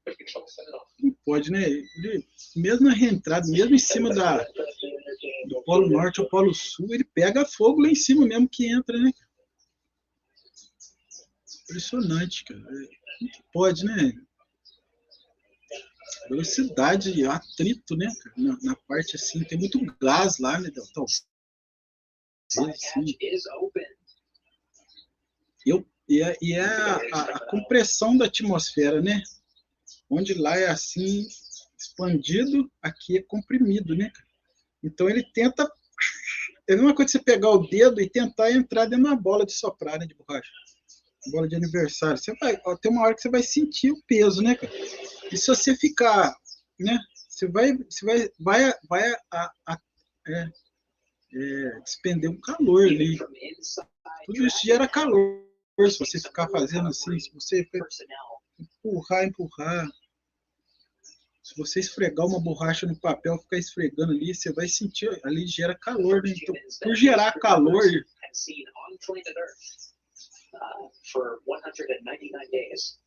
Control set it off. Não pode, né? Ele, mesmo na reentrada, mesmo em cima do Polo Norte ou Polo Sul, ele pega fogo lá em cima mesmo que entra, né? Impressionante, cara. Não pode, né? Velocidade, atrito, né? Na parte assim, tem muito gás lá, né? Então, assim. E é a compressão da atmosfera, né? Onde lá é assim, expandido, aqui é comprimido, né? Então ele tenta... É a mesma coisa você pegar o dedo e tentar entrar dentro da bola de soprar, né? De borracha. Bola de aniversário. Você vai, tem uma hora que você vai sentir o peso, né, cara? E se você ficar, né? Você vai despender um calor ali. Tudo isso gera calor. Se você ficar fazendo assim, se você empurrar, se você esfregar uma borracha no papel, ficar esfregando ali, você vai sentir, ali gera calor, né? Então, por gerar calor, for 199 days.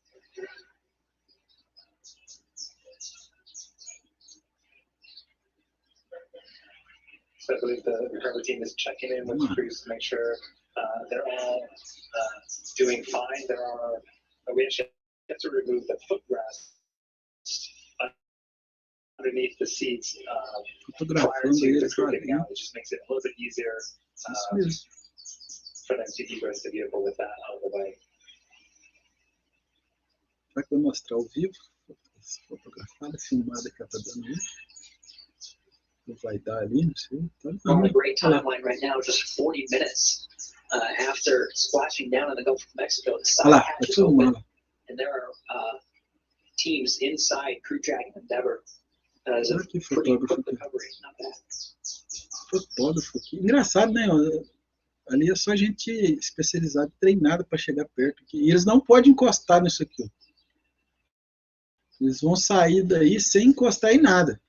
So I believe the recovery team is checking in with the crews to make sure they're all doing fine. We actually have to remove the footrest underneath the seats prior to the crew getting out. It just makes it a little bit easier for them to egress the vehicle with that out of the way. Será que vai mostrar ao vivo? Fotografada, filmada que ela tá dando aí. Não vai dar ali, não sei. We're on a great timeline right now, just 40 minutes after splashing down in the Gulf of Mexico. The side hatch is open, and there are teams inside Crew Dragon Endeavor. As a pretty quick recovery, not bad. Fotógrafo aqui. Engraçado, né? Ali é só gente especializada, treinada para chegar perto aqui. E eles não podem encostar nisso aqui. Ó. Eles vão sair daí sem encostar em nada.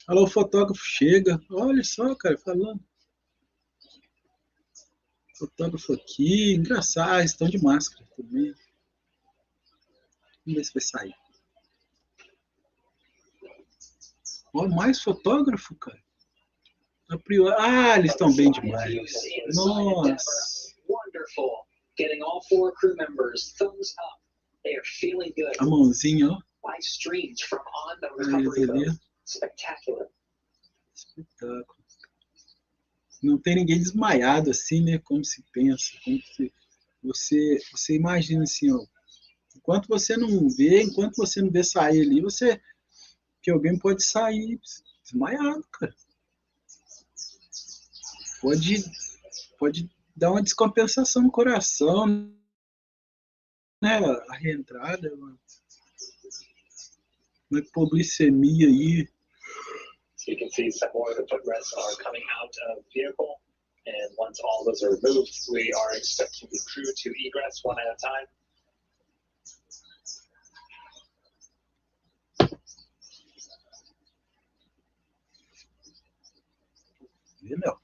Olha lá, o fotógrafo chega. Olha só, cara, falando. Fotógrafo aqui. Engraçado, estão de máscara também. Vamos ver se vai sair. Olha, mais fotógrafo, cara. Ah, eles estão bem demais. Nossa. Wonderful. Getting all 4 crew members thumbs up. They are feeling good. A mãozinha, ó. Live streams from on the recovery boat. Spectacular. Espetáculo. Não tem ninguém desmaiado assim, né? Como se pensa. Como se você imagina assim, ó. Enquanto você não vê sair ali, que alguém pode sair desmaiado, cara. Pode dar uma descompensação no coração, né? A reentrada, uma hipoglicemia aí. So you can see some more of the footrests are coming out of the vehicle. And once all those are removed, we are expecting the crew to egress one at a time. Entendeu?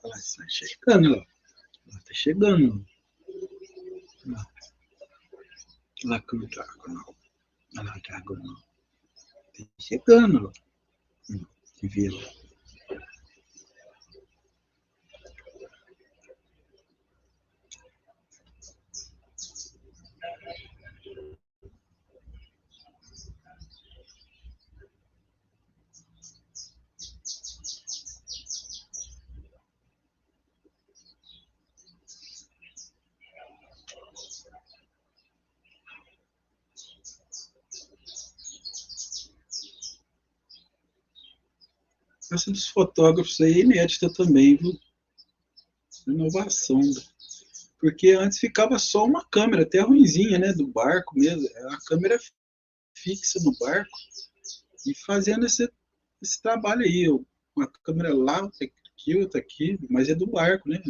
Ela está chegando, ó. Ela está chegando. Lá que não tá água, não. Ela não tá água, não. Está chegando, ó. Que vira. Essa dos fotógrafos aí é inédita também, viu? Inovação. Porque antes ficava só uma câmera, até ruinzinha, né? Do barco mesmo. A câmera fixa no barco. E fazendo esse trabalho aí. Uma câmera lá, outra aqui. Mas é do barco, né?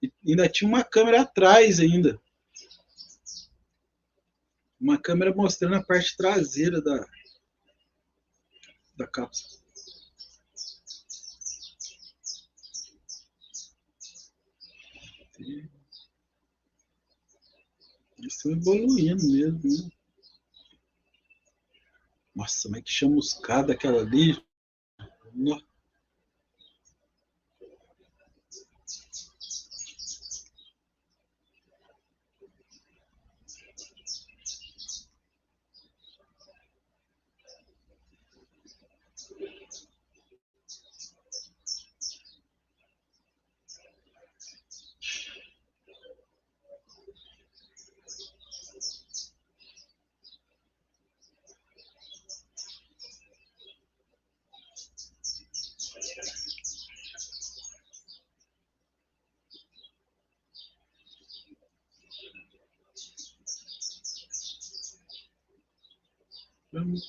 E ainda tinha uma câmera atrás ainda. Uma câmera mostrando a parte traseira da cápsula. Eles estão evoluindo mesmo, né? Nossa, mas que chamuscada aquela ali. Nossa.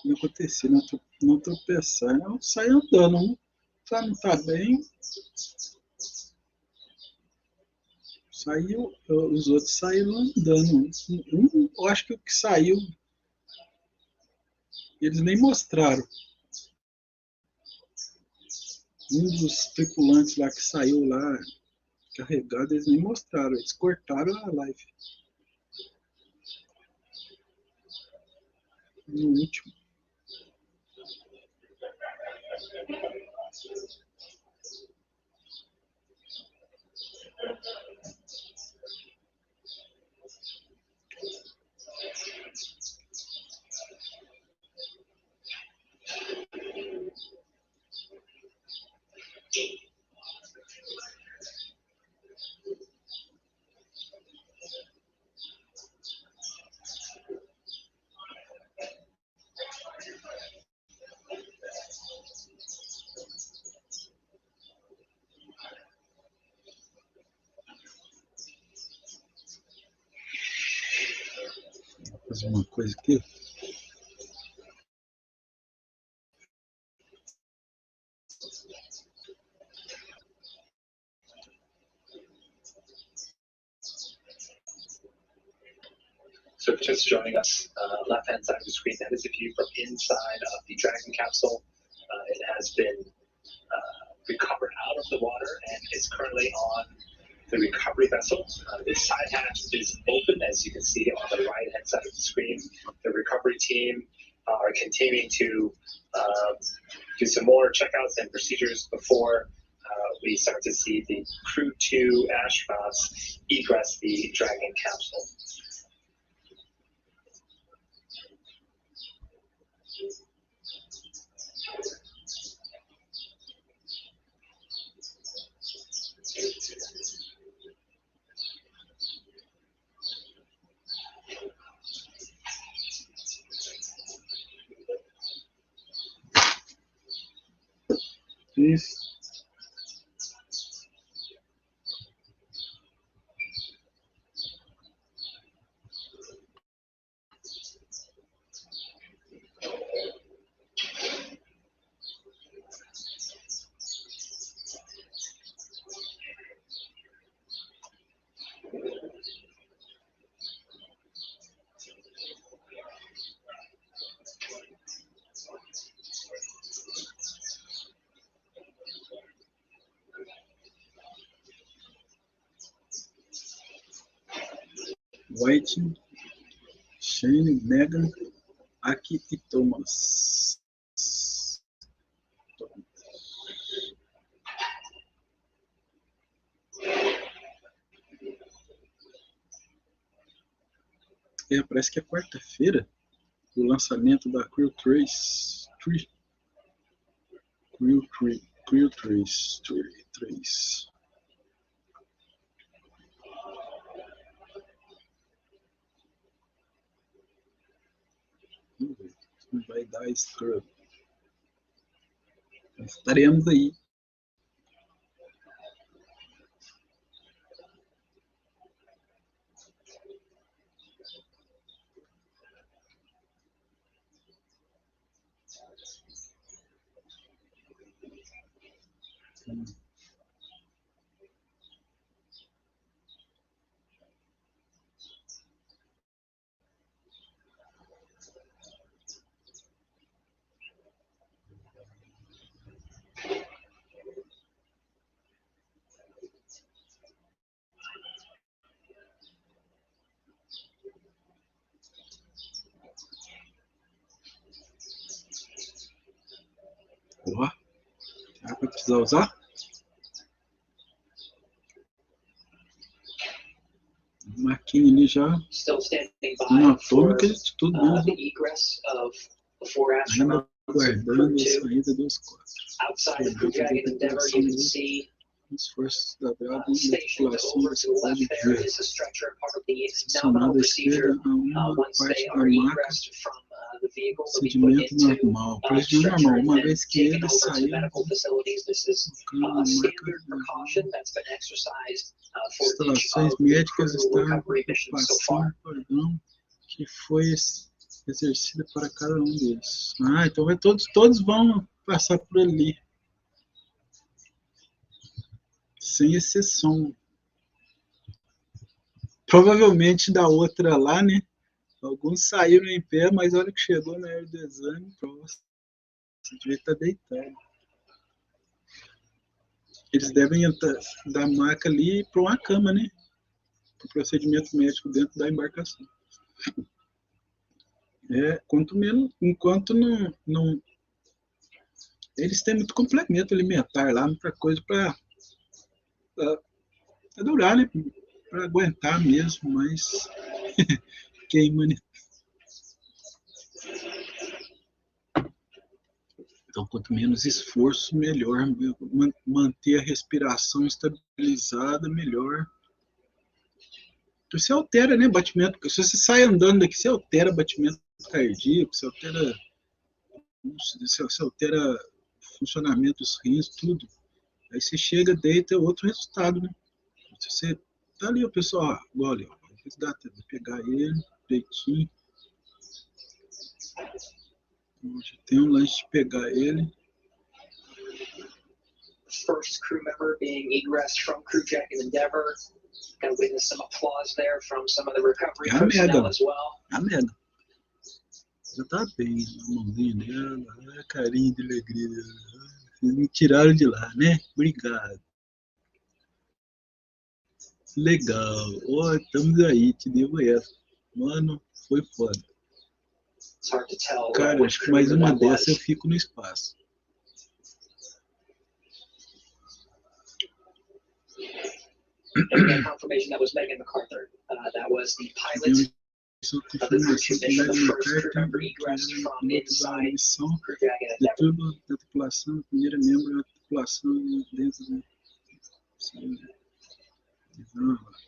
Não acontecer, não tropeçar, não sair andando, não tá bem, saiu, os outros saíram andando. Eu acho que o que saiu, eles nem mostraram. Um dos tripulantes lá que saiu lá, carregado, eles nem mostraram, eles cortaram a live. No último. Vou fazer uma coisa aqui. So if you're just joining us, left-hand side of the screen, that is a view from inside of the Dragon capsule. It has been recovered out of the water and is currently on the recovery vessel. The side hatch is open, as you can see on the right-hand side of the screen. The recovery team are continuing to do some more checkouts and procedures before we start to see the Crew2 astronauts egress the Dragon capsule. Isso. White, Shane, Megan, Aki e Thomas. Parece que é quarta-feira o lançamento da Crew2. Não vai dar scrub. Estaremos aí. Ó, será que vai precisar usar? Marquinhos ali já uma atômica de tudo usa. Ainda guardando a saída dos quatro. Esforços da Brava e da tripulação você pode ver. Acionada à esquerda a uma parte da maca. Procedimento normal. Procedimento normal. Uma vez que ele saiu, colocando a maca. Instalações médicas estão passando perdão que foi exercida para cada um deles. Ah, então todos vão passar por ali. Sem exceção. Provavelmente da outra lá, né? Alguns saíram em pé, mas a hora que chegou na hora do exame, você devia estar deitado. Eles devem entrar da maca ali para uma cama, né? Para o procedimento médico dentro da embarcação. Quanto menos, enquanto não. Eles têm muito complemento alimentar lá, muita coisa para durar, né? Para aguentar mesmo, mas queima, né? Então, quanto menos esforço, melhor. Manter a respiração estabilizada, melhor. Você altera, né, batimento. Se você sai andando daqui, você altera batimento cardíaco, você altera funcionamento dos rins, tudo. Aí você chega, deita, é outro resultado, né? Se você tá ali, o pessoal, igual ali, ó, dá tempo de pegar ele, peitinho. Já tem um lance de pegar ele. First crew member being egressed from Crew Jack and Endeavor. Got to witness some applause there from some of the recovery personnel as well. A Mega. Já tá bem, a mãozinha dela, a carinha de alegria dela. Vocês me tiraram de lá, né? Obrigado. Legal. Ó, estamos aí, te devo essa. Mano, foi foda. Cara, acho que mais uma dessa eu fico no espaço. Confirmation that was Megan MacArthur. That was the pilot of the Crew 2 mission, the first crew member egressed from inside Crew Jack and Endeavor. Tudo da tripulação, a primeira membro da tripulação dentro do...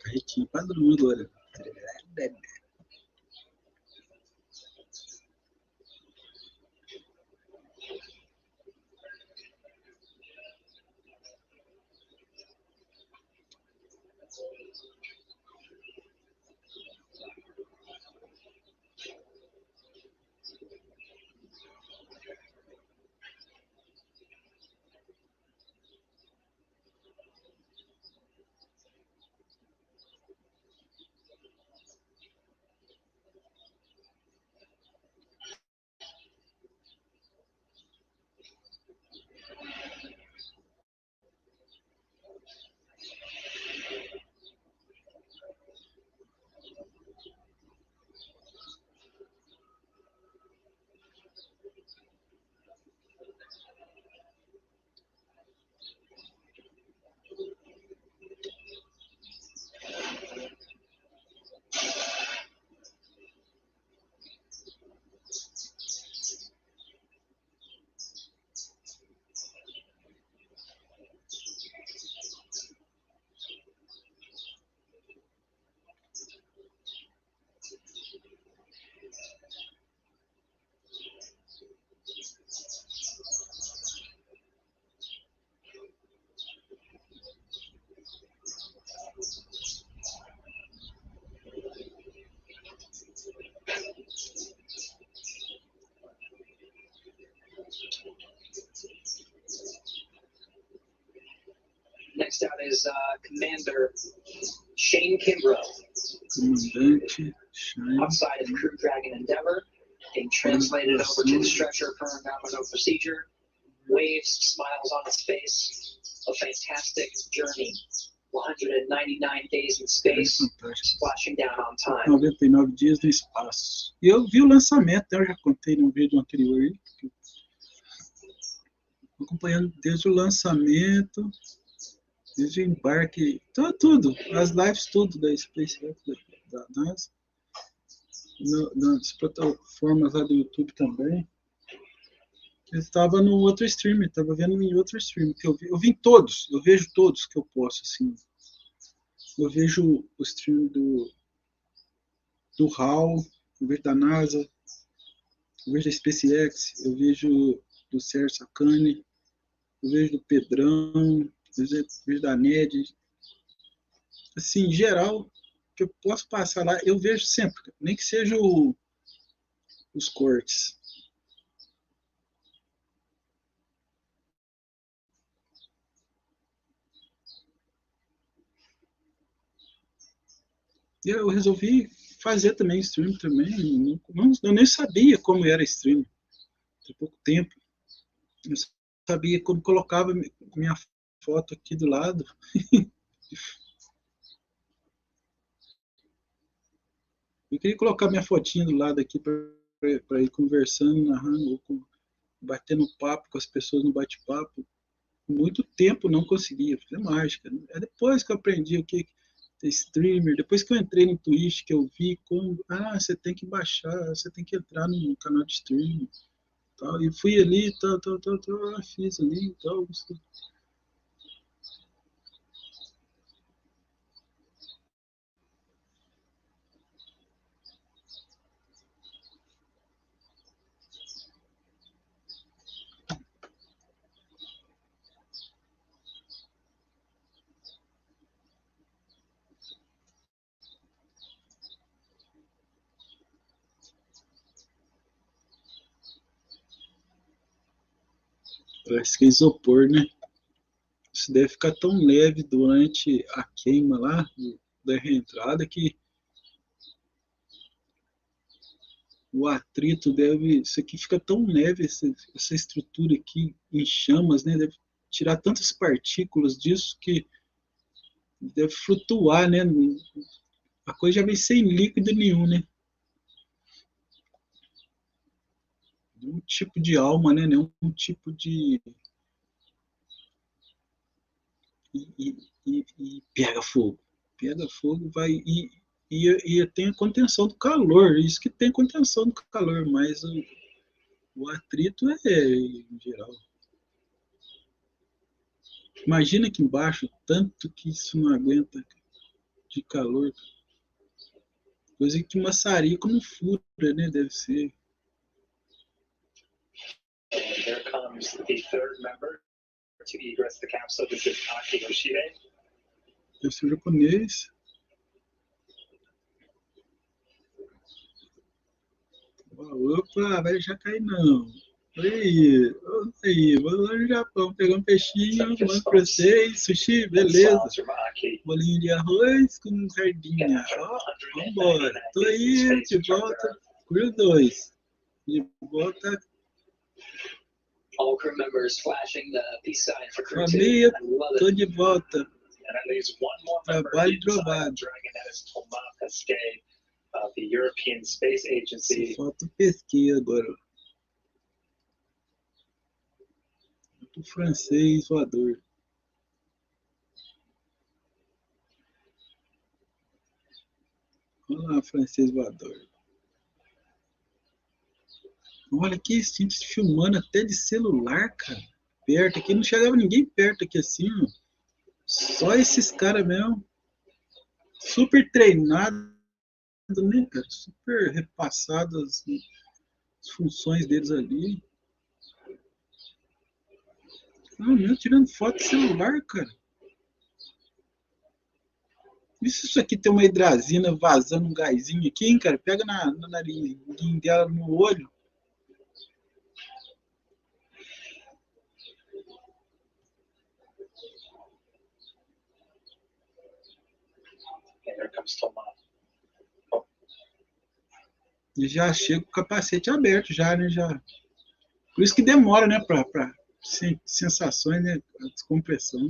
Carretinho padrão agora. is Commander Shane Kimbrough, Comandante Shane. outside of Crew Dragon Endeavor, being translated over to the stretcher per nominal procedure. Waves, smiles on his face. A fantastic journey. 199 days in space, splashing down on time. 99 dias no espaço. E eu vi o lançamento, eu já contei no vídeo anterior aí. Acompanhando desde o lançamento, desde o embarque, tudo, as lives, tudo da SpaceX, da NASA, nas plataformas lá do YouTube também. Eu estava no outro stream, estava vendo em outro stream, que eu vi em todos, eu vejo todos que eu posso, assim. Eu vejo o stream do HAL, eu vejo da NASA, eu vejo da SpaceX, eu vejo do Sérgio Sacani, eu vejo do Pedrão, eu vejo da Ned. Assim, em geral, que eu posso passar lá, eu vejo sempre, nem que seja os cortes. E eu resolvi fazer também stream também. Eu nem sabia como era stream. Há pouco tempo. Eu sabia como colocava minha foto aqui do lado. Eu queria colocar minha fotinha do lado aqui para ir conversando, narrando, ou batendo papo com as pessoas no bate-papo. Muito tempo não conseguia fazer mágica. É depois que eu aprendi o que é streamer, depois que eu entrei no Twitch, que eu vi como, você tem que baixar, você tem que entrar no canal de streaming. Tal, e fui ali, fiz ali e tal. Parece que é isopor, né? Isso deve ficar tão leve durante a queima lá da reentrada que o atrito deve. Isso aqui fica tão leve, essa estrutura aqui em chamas, né? Deve tirar tantas partículas disso que deve flutuar, né? A coisa já vem sem líquido nenhum, né? Um tipo de alma, né? Um tipo de. E pega fogo. Pega fogo, vai. E tem a contenção do calor. Isso que tem contenção do calor, mas o atrito é em geral. Imagina aqui embaixo, tanto que isso não aguenta de calor. Coisa que maçarico não fura, né? Deve ser. And here comes the third member to egress the capsule. This is Aki Yoshide. Deve ser japonês. Opa, vai já cair não. Aí, vou lá no Japão pegar um peixinho, mando pra vocês, sushi, beleza. Bolinho de arroz com sardinha. Ó, vambora. Tô aí, de volta. Crew2. De volta. All crew members flashing the peace sign for Crew2. Família, tô de volta. And at least one more member Trabalho inside trovado. Dragon, that is Thomas Pesquet of the European Space Agency. Só falta o pesquisa agora. O francês voador. Olha lá, francês voador. Olha que gente filmando até de celular, cara. Perto aqui, não chegava ninguém perto aqui assim, ó. Só esses caras mesmo. Super treinados, né, cara? Super repassadas as funções deles ali. Meu, tirando foto de celular, cara. E se isso aqui tem uma hidrazina vazando um gásinho aqui, hein, cara? Pega na narizinho dela, no olho. here comes Tomás. E já chega com o capacete aberto, já, né? Já. Por isso que demora, né? Para sensações, né? A descompressão.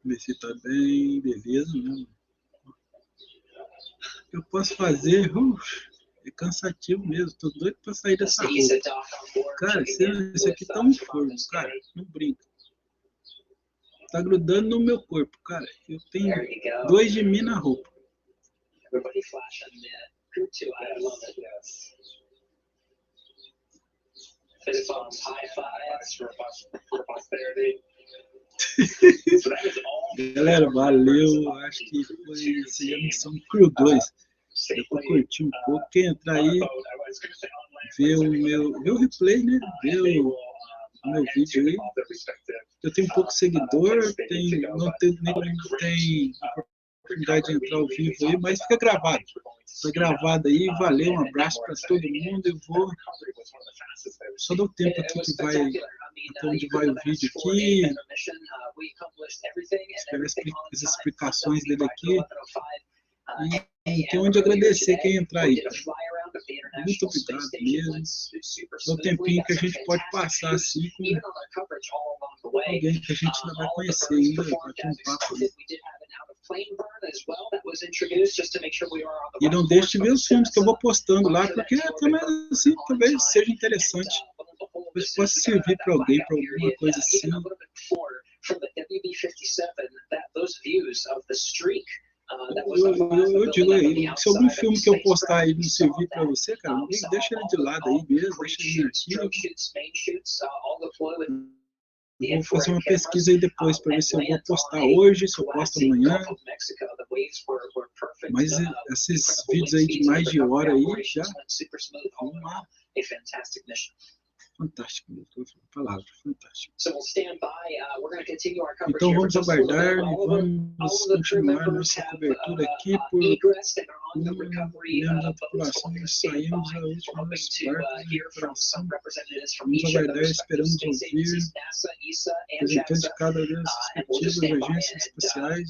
Ver se tá bem, beleza, né? Eu posso fazer, é cansativo mesmo, tô doido pra sair dessa roupa. Cara, isso aqui tá um forno, cara, não brinca. Tá grudando no meu corpo, cara. Eu tenho 2 de mim na roupa. Everybody flash on the Crew2. I love it. Yes. Fist bumps, high fives for posterity. So that was all. Galera, valeu. Acho que foi essa a missão Crew 2. Deu pra curtir um pouco. Quem entrar aí, ver o replay, né? Ver o meu vídeo aí. Eu tenho pouco seguidor, não tem oportunidade de entrar ao vivo aí, mas fica gravado. Tá gravado aí, valeu, um abraço para todo mundo. Eu vou só dar o tempo aqui que vai, até onde vai o vídeo aqui, as explicações dele aqui. E tem onde agradecer quem entrar aí. Muito obrigado mesmo. É o tempinho que a gente pode passar assim com alguém que a gente ainda vai conhecer ainda, bater um papo aí. E não deixe de ver os filmes que eu vou postando lá, porque também assim, talvez seja interessante. Talvez possa servir para alguém, para alguma coisa assim. Eu digo aí, se algum filme que eu postar aí não servir para você, cara, deixa ele de lado aí mesmo, deixa ele aqui. Eu vou fazer uma pesquisa aí depois para ver se eu vou postar hoje, se eu posto amanhã. Mas esses vídeos aí de mais de hora aí já. Fantástico, palavra, fantástico. Então vamos aguardar e vamos continuar nossa cobertura aqui por membros da tripulação. Nós saímos a última barcos de operação. Vamos aguardar, esperamos ouvir representantes de cada das respectivas agências espaciais.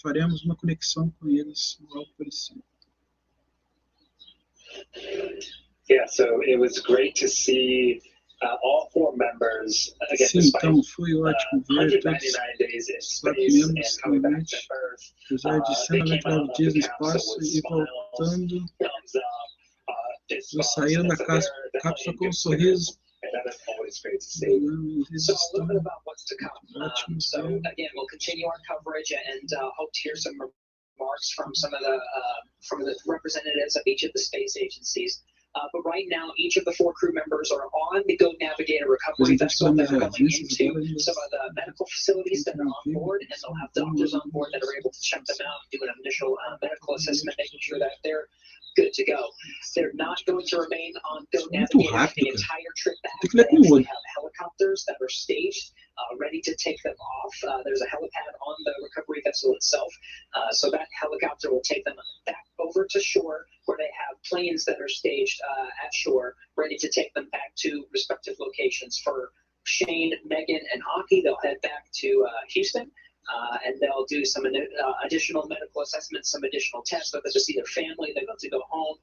Faremos uma conexão com eles logo parecido. Yeah, so it was great to see all 4 members again. Sim, então foi ótimo ver todos os 4 membros realmente, apesar de 199 dias no espaço e voltando, eles saíram da cápsula com um sorriso. So a little bit about what's to come. So again, we'll continue our coverage and hope to hear some remarks from some of the representatives of each of the space agencies. But right now, each of the 4 crew members are on the Go Navigator recovery vessel that are going into some of the medical facilities that are on board, and they'll have doctors on board that are able to check them out, do an initial medical assessment, making sure that they're good to go. They're not going to remain on Go Navigator for the entire trip back. They actually have helicopters that are staged, ready to take them off. There's a helipad on the recovery vessel itself, so that helicopter will take them back over to shore, where they have planes that are staged at shore, ready to take them back to respective locations. For Shane, Megan, and Aki, they'll head back to Houston. And they'll do some additional medical assessments, some additional tests. They'll get to see their family. They're going to go home.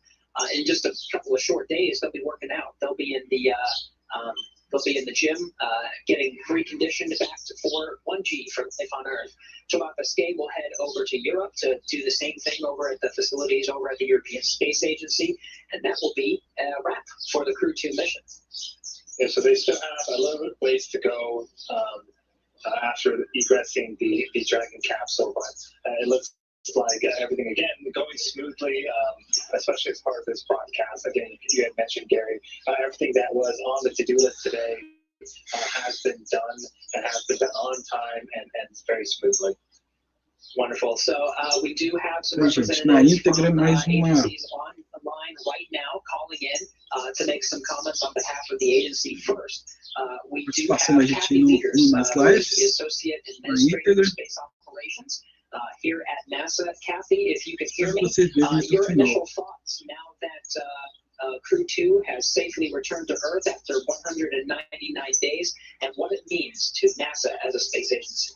In just a couple of short days, they'll be working out. They'll be in the gym, getting reconditioned back to 1G for life on Earth. Skate will head over to Europe to do the same thing over at the facilities over at the European Space Agency, and that will be a wrap for the Crew2 mission. Yeah, so they still have a little bit of ways to go. After egressing the Dragon capsule, but it looks like everything again going smoothly, especially as part of this broadcast. Again, you had mentioned, Gary, everything that was on the to-do list today has been done and has been done on time and very smoothly. Wonderful. So we do have some representatives from agencies on the line right now calling in to make some comments on behalf of the agency first. We do have Kathy Peters, the Associate Administrator of Space Operations here at NASA. Kathy, if you could hear me, your initial thoughts now that Crew2 has safely returned to Earth after 199 days and what it means to NASA as a space agency.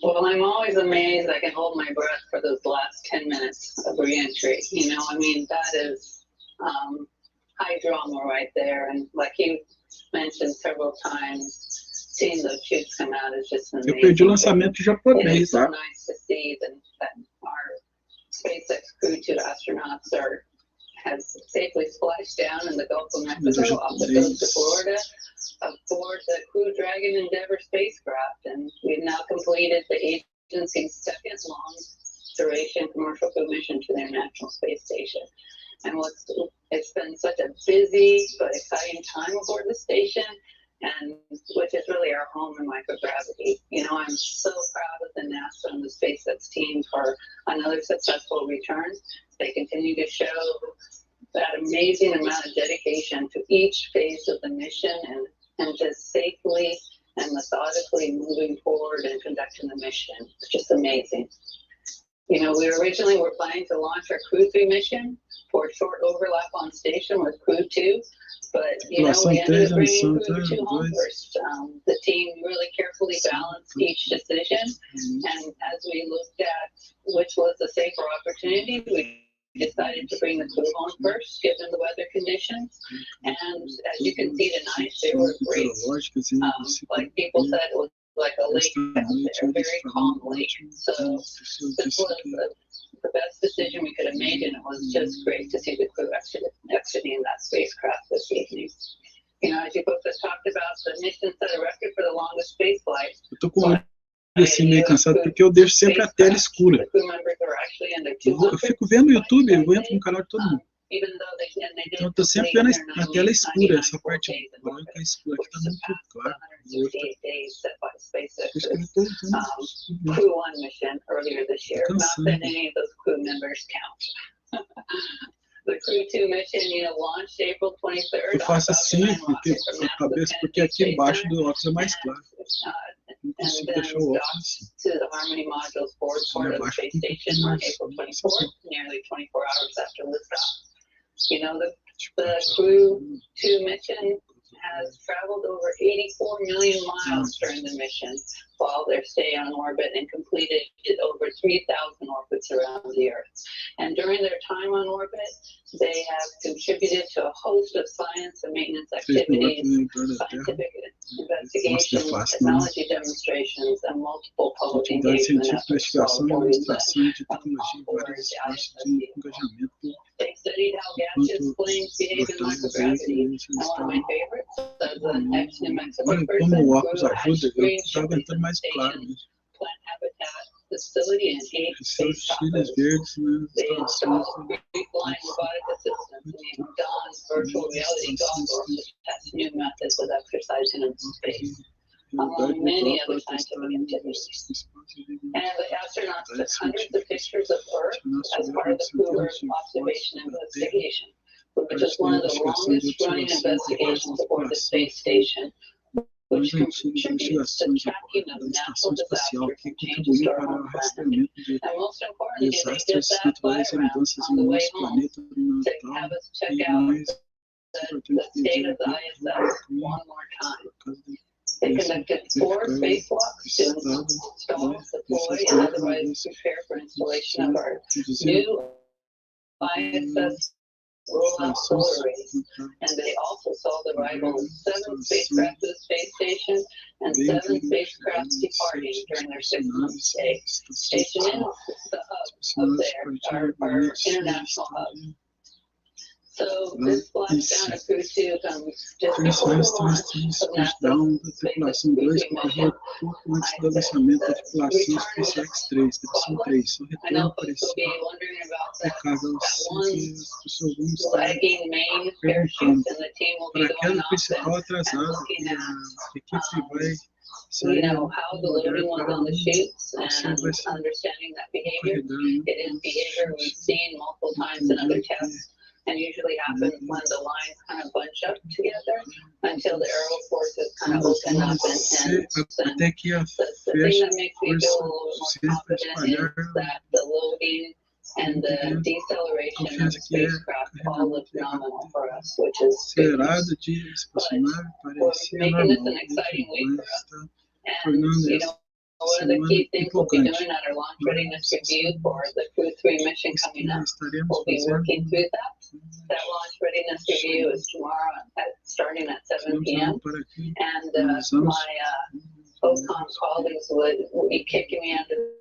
Well, I'm always amazed I can hold my breath for those last 10 minutes of reentry. You know, I mean, that is high drama right there. And like you mentioned several times, seeing those chutes come out is just amazing. Eu perdi o lançamento japonês, so tá? nice to see that our SpaceX Crew2 astronauts have safely splashed down in the Gulf of Mexico off the coast of Florida aboard the Crew Dragon Endeavour spacecraft, and we've now completed the agency's second long-duration commercial crew mission to the International Space Station. And it's been such a busy but exciting time aboard the station, and which is really our home in microgravity. You know, I'm so proud of the NASA and the SpaceX team for another successful return. They continue to show that amazing amount of dedication to each phase of the mission and just safely and methodically moving forward and conducting the mission. It's just amazing. You know, we originally were planning to launch our Crew3 mission for a short overlap on station with Crew2, but you know, we ended up bringing Crew2 home first. The team really carefully balanced each decision, and as we looked at which was the safer opportunity, we decided to bring the crew home first, given the weather conditions. And as you can see tonight, they were great. Like people said, it was like a lake out there, very calm lake. So this was the best decision we could have made, and it was just great to see the crew exiting that spacecraft this evening. You know, as you folks have talked about, the mission set a record for the longest space flight. Assim, meio cansado, porque eu deixo sempre a tela escura. Eu fico vendo o YouTube, eu entro no canal de todo mundo. Então eu tô sempre vendo a tela escura, essa parte branca é escura, aqui tá muito claro. Por isso que eu tô The Crew2 mission, you know, launched April 23rd. Eu faço assim, porque a cabeça, porque aqui embaixo do óculos é mais claro. Não consigo deixar o óculos assim. To the Harmony module's forward part of the space station on April 24th, nearly 24 hours after liftoff. You know, the Crew2 mission has traveled over 84 million miles during the mission while their stay on orbit, and completed over 3,000 orbits around the Earth. And during their time on orbit, they have contributed to a host of science and maintenance activities, scientific investigations, technology demonstrations, and multiple public engagement efforts. They studied how gaseous flames behave in microgravity, and one of my favorites, the ex-New Mexico person, plant habitat facility and eight space shoppers. They installed free-flying robotic assistants named Dawn's virtual reality goggles to test new methods of exercising in space, among many other scientific activities. And the astronauts took hundreds of pictures of Earth as part of the Crew Earth observation investigation, which is one of the longest-running investigations aboard the space station, which contributes to tracking of natural disasters and changes to our home planet. And most importantly, they did that fly around on the way home to have us check out the state of the ISS one more time. They conducted 4 spacewalks to install, deploy, and otherwise prepare for installation of our new ISS rollout solar arrays, and they also saw the arrival of 7 spacecraft to the space station and 7 spacecraft departing during their 6-month stay. Station in the hub of there, our international hub. So this Splashdown of Crew2 comes just before the launch of Splashdown da tripulação 2 ocorreu pouco antes do lançamento da tripulação SpaceX 3, tripulação 3. Só retorno parecido aplicável assim que as pessoas vão estar perguntando. Para a queda principal atrasada, a equipe vai sair how the loading was on the chutes, and understanding that behavior. It is behavior we've seen multiple times in other tests, and usually happens when the lines kind of bunch up together until the aero forces kind of open up and the thing that makes me feel a little more confident is that the loading And the deceleration of the spacecraft all looked nominal for us, which is Acelerado de espaçonave parecia making this an normal, exciting week mas for us. está And, tornando you essa know, one of the semana key things we'll be empolgante. doing at our launch readiness review for the Crew2 mission coming up, Estaremos we'll be working fazendo through that. That launch readiness review is tomorrow starting at 7 p.m. para aqui, And analisamos my OCOM colleagues would be kicking me under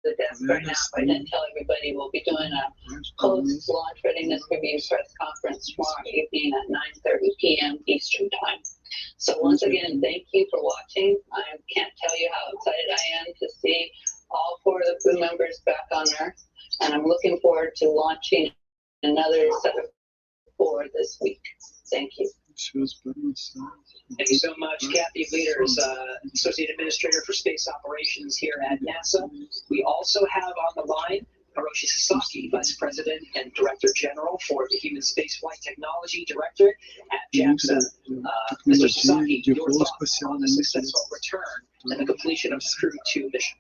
the desk right now if I didn't tell everybody. We'll be doing a post-launch readiness review press conference tomorrow evening at 9:30 p.m. Eastern Time. So once again, thank you for watching. I can't tell you how excited I am to see all 4 of the crew members back on Earth, and I'm looking forward to launching another set of 4 this week. Thank you. Thank you so much, Kathy Leaders, Associate Administrator for Space Operations here at NASA. We also have on the line Hiroshi Sasaki, Vice President and Director General for the Human Spaceflight Technology Directorate at JAXA. Mr. Sasaki, your thoughts on the successful return and the completion of the Crew2 mission?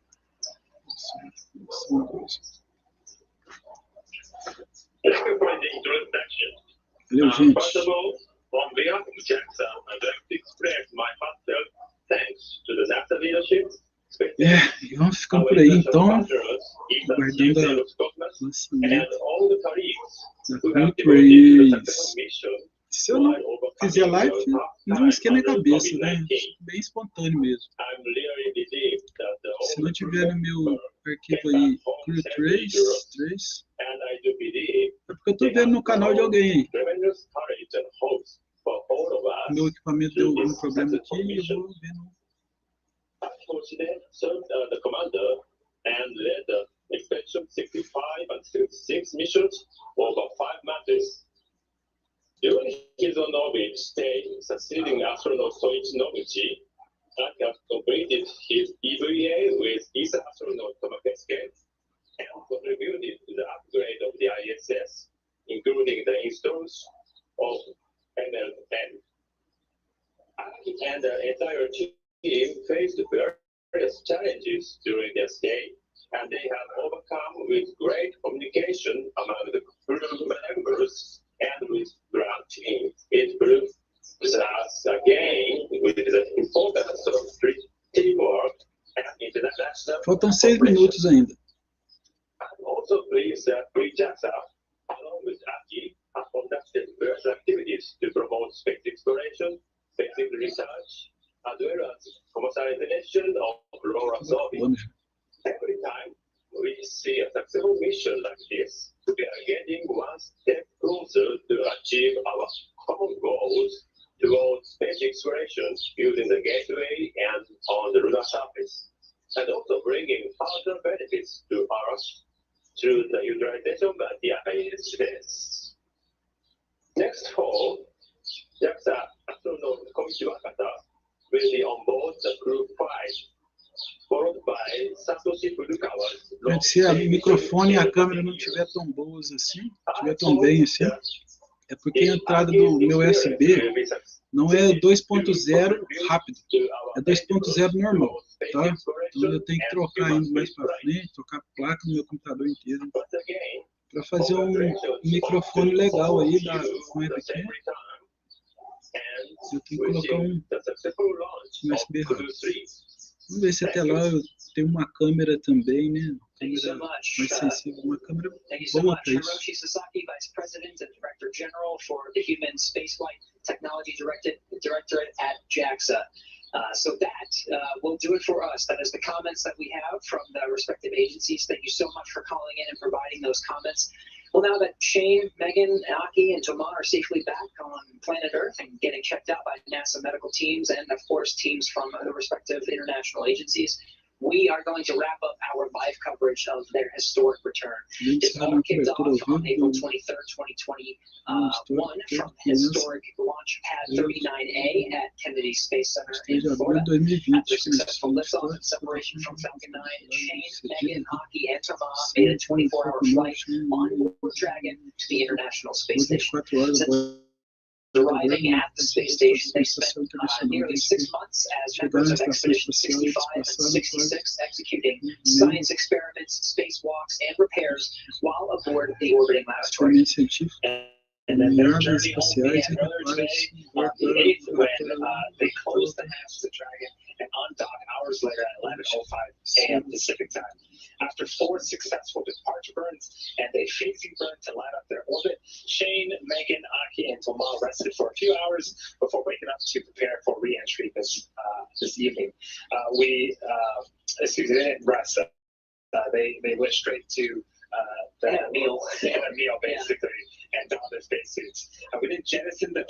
Thank you for the introduction. First of all, on behalf of JAXA, I'd like to express my heartfelt thanks to the NASA leadership. E vamos ficando por aí, então, aguardando a lançamento da Crew2. Se eu não fizer live, não esquenta a cabeça, né? Bem espontâneo mesmo. Se não tiver no meu arquivo aí, Crew3, é porque eu tô vendo no canal de alguém aí. Meu equipamento deu algum problema aqui e eu vou ver no... Served the commander and led the Expedition 65 and 66 missions over 5 months. During his on-orbit stay, succeeding astronaut Soichi Noguchi has completed his EVA with ESA astronaut Tomakesuke and contributed to the upgrade of the ISS, including the installs of ML10. And the entire team faced various challenges during their stay, and they have overcome with great communication among the crew members and with ground team. It proves us again with the importance of teamwork and international. Faltam 6 minutos ainda. I'm also pleased that JAXA, along with AKI, have conducted various activities to promote space exploration, basic research, as well as commercialization of low Earth orbit. Every time we see a successful mission like this, we are getting one step closer to achieve our common goals towards space exploration using the gateway and on the lunar surface, and also bringing further benefits to Earth through the utilization of the ISS. Next fall, JAXA astronaut Koichi Wakata will be on board the Crew5, followed by Satoshi Furukawa's. Se o microfone e a câmera não estiver tão boas assim, estiver tão bem assim, é porque a entrada do meu USB não é 2.0 rápido, é 2.0 normal, tá? Então eu tenho que trocar ainda mais para frente, trocar a placa no meu computador inteiro, para fazer um microfone legal aí da webcam. Eu tenho que colocar um USB rápido. Vamos ver se até lá eu tenho uma câmera também, né? Câmera mais sensível, uma câmera boa para isso. Hiroshi Sasaki, Vice President and Director General for the Human Spaceflight Technology Directorate at JAXA. So that will do it for us. That is the comments that we have from the respective agencies. Thank you so much for calling in and providing those comments. Well, now that Shane, Megan, Aki, and Toman are safely back on planet Earth and getting checked out by NASA medical teams and, of course, teams from the respective international agencies, we are going to wrap up our live coverage of their historic return. This all kicked off on April 23rd, 2021 from historic launch pad 39A at Kennedy Space Center in Florida. After successful liftoff and separation from Falcon 9, Shane, Megan, Aki, and Toman made a 24-hour flight on board Dragon to the International Space Station. arriving at the space station, they spent nearly 6 months as members of Expedition 65 and 66 executing science experiments, spacewalks, and repairs while aboard the orbiting laboratory. And then their journey home began earlier today on the 8th when they closed the hatch of the Dragon and undocked hours later at 11:05 a.m. Pacific time. After 4 successful departure burns and a phasing burn to line up their orbit, Shane, Megan, Aki, and Tomal rested for a few hours before waking up to prepare for re-entry this evening. They didn't rest. They went straight to the meal basically, and donned their spacesuits. We then jettisoned the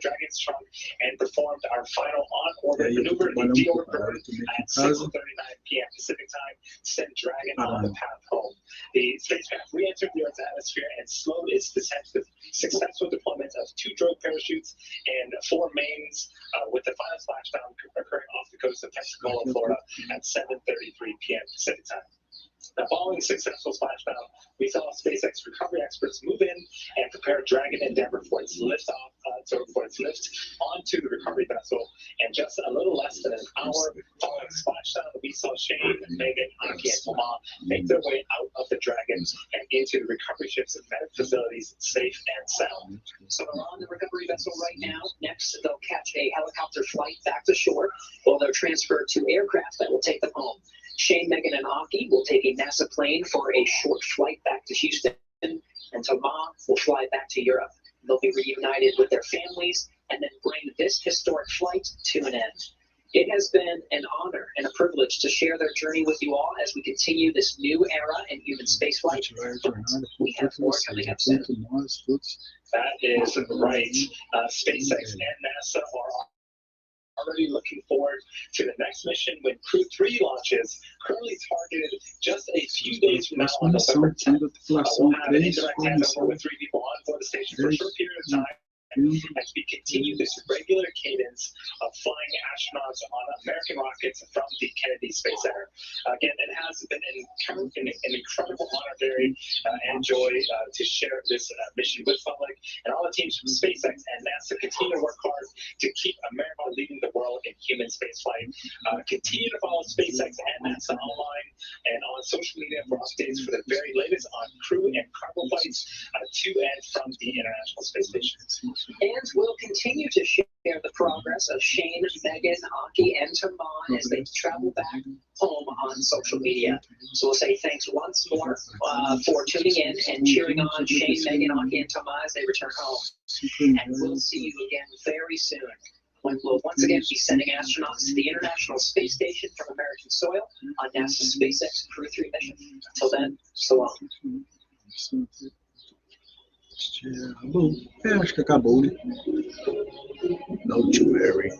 Dragon's trunk, and performed our final on-orbit maneuver in de-orbit burn at 6:39 p.m. Pacific time to send Dragon on the path home. The spacecraft re-entered the Earth's atmosphere and slowed its descent with successful deployment of 2 drogue parachutes and 4 mains, with the final splashdown occurring off the coast of Pensacola, Florida at 7:33 p.m. Pacific time. Now, following successful splashdown, we saw SpaceX recovery experts move in and prepare Dragon Endeavour for its lift onto the recovery vessel. And just a little less than an hour following splashdown, we saw Shane, Megan, Aki, and Tomal make their way out of the Dragon and into the recovery ships and medical facilities safe and sound. So they're on the recovery vessel right now. Next, they'll catch a helicopter flight back to shore, while they're transferred to aircraft that will take them home. Shane, Megan, and Aki will take a NASA plane for a short flight back to Houston, and Tomal will fly back to Europe. They'll be reunited with their families and then bring this historic flight to an end. It has been an honor and a privilege to share their journey with you all as we continue this new era in human spaceflight. We have more coming up soon. That is right. SpaceX and NASA are already looking forward to the next mission when Crew2 launches, currently targeted just a few days from now on November 10th. We'll have an indirect handover with 3 people on board the station for a short period of time as we continue this regular cadence of flying astronauts on American rockets from the Kennedy Space Center. Again, it has been an incredible honor, Barry, and joy to share this mission with public. And all the teams from SpaceX and NASA continue to work hard to keep America leading the world in human spaceflight. Continue to follow SpaceX and NASA online and on social media for updates for the very latest on crew and cargo flights to and from the International Space Station. And we'll continue to share the progress of Shane, Megan, Aki, and Tomal as they travel back home on social media. So we'll say thanks once more for tuning in and cheering on Shane, Megan, Aki, and Tomal as they return home. And we'll see you again very soon, when we'll once again be sending astronauts to the International Space Station from American soil on NASA's SpaceX Crew2 mission. Until then, so long. Bom, acho que acabou, né? Não te worry,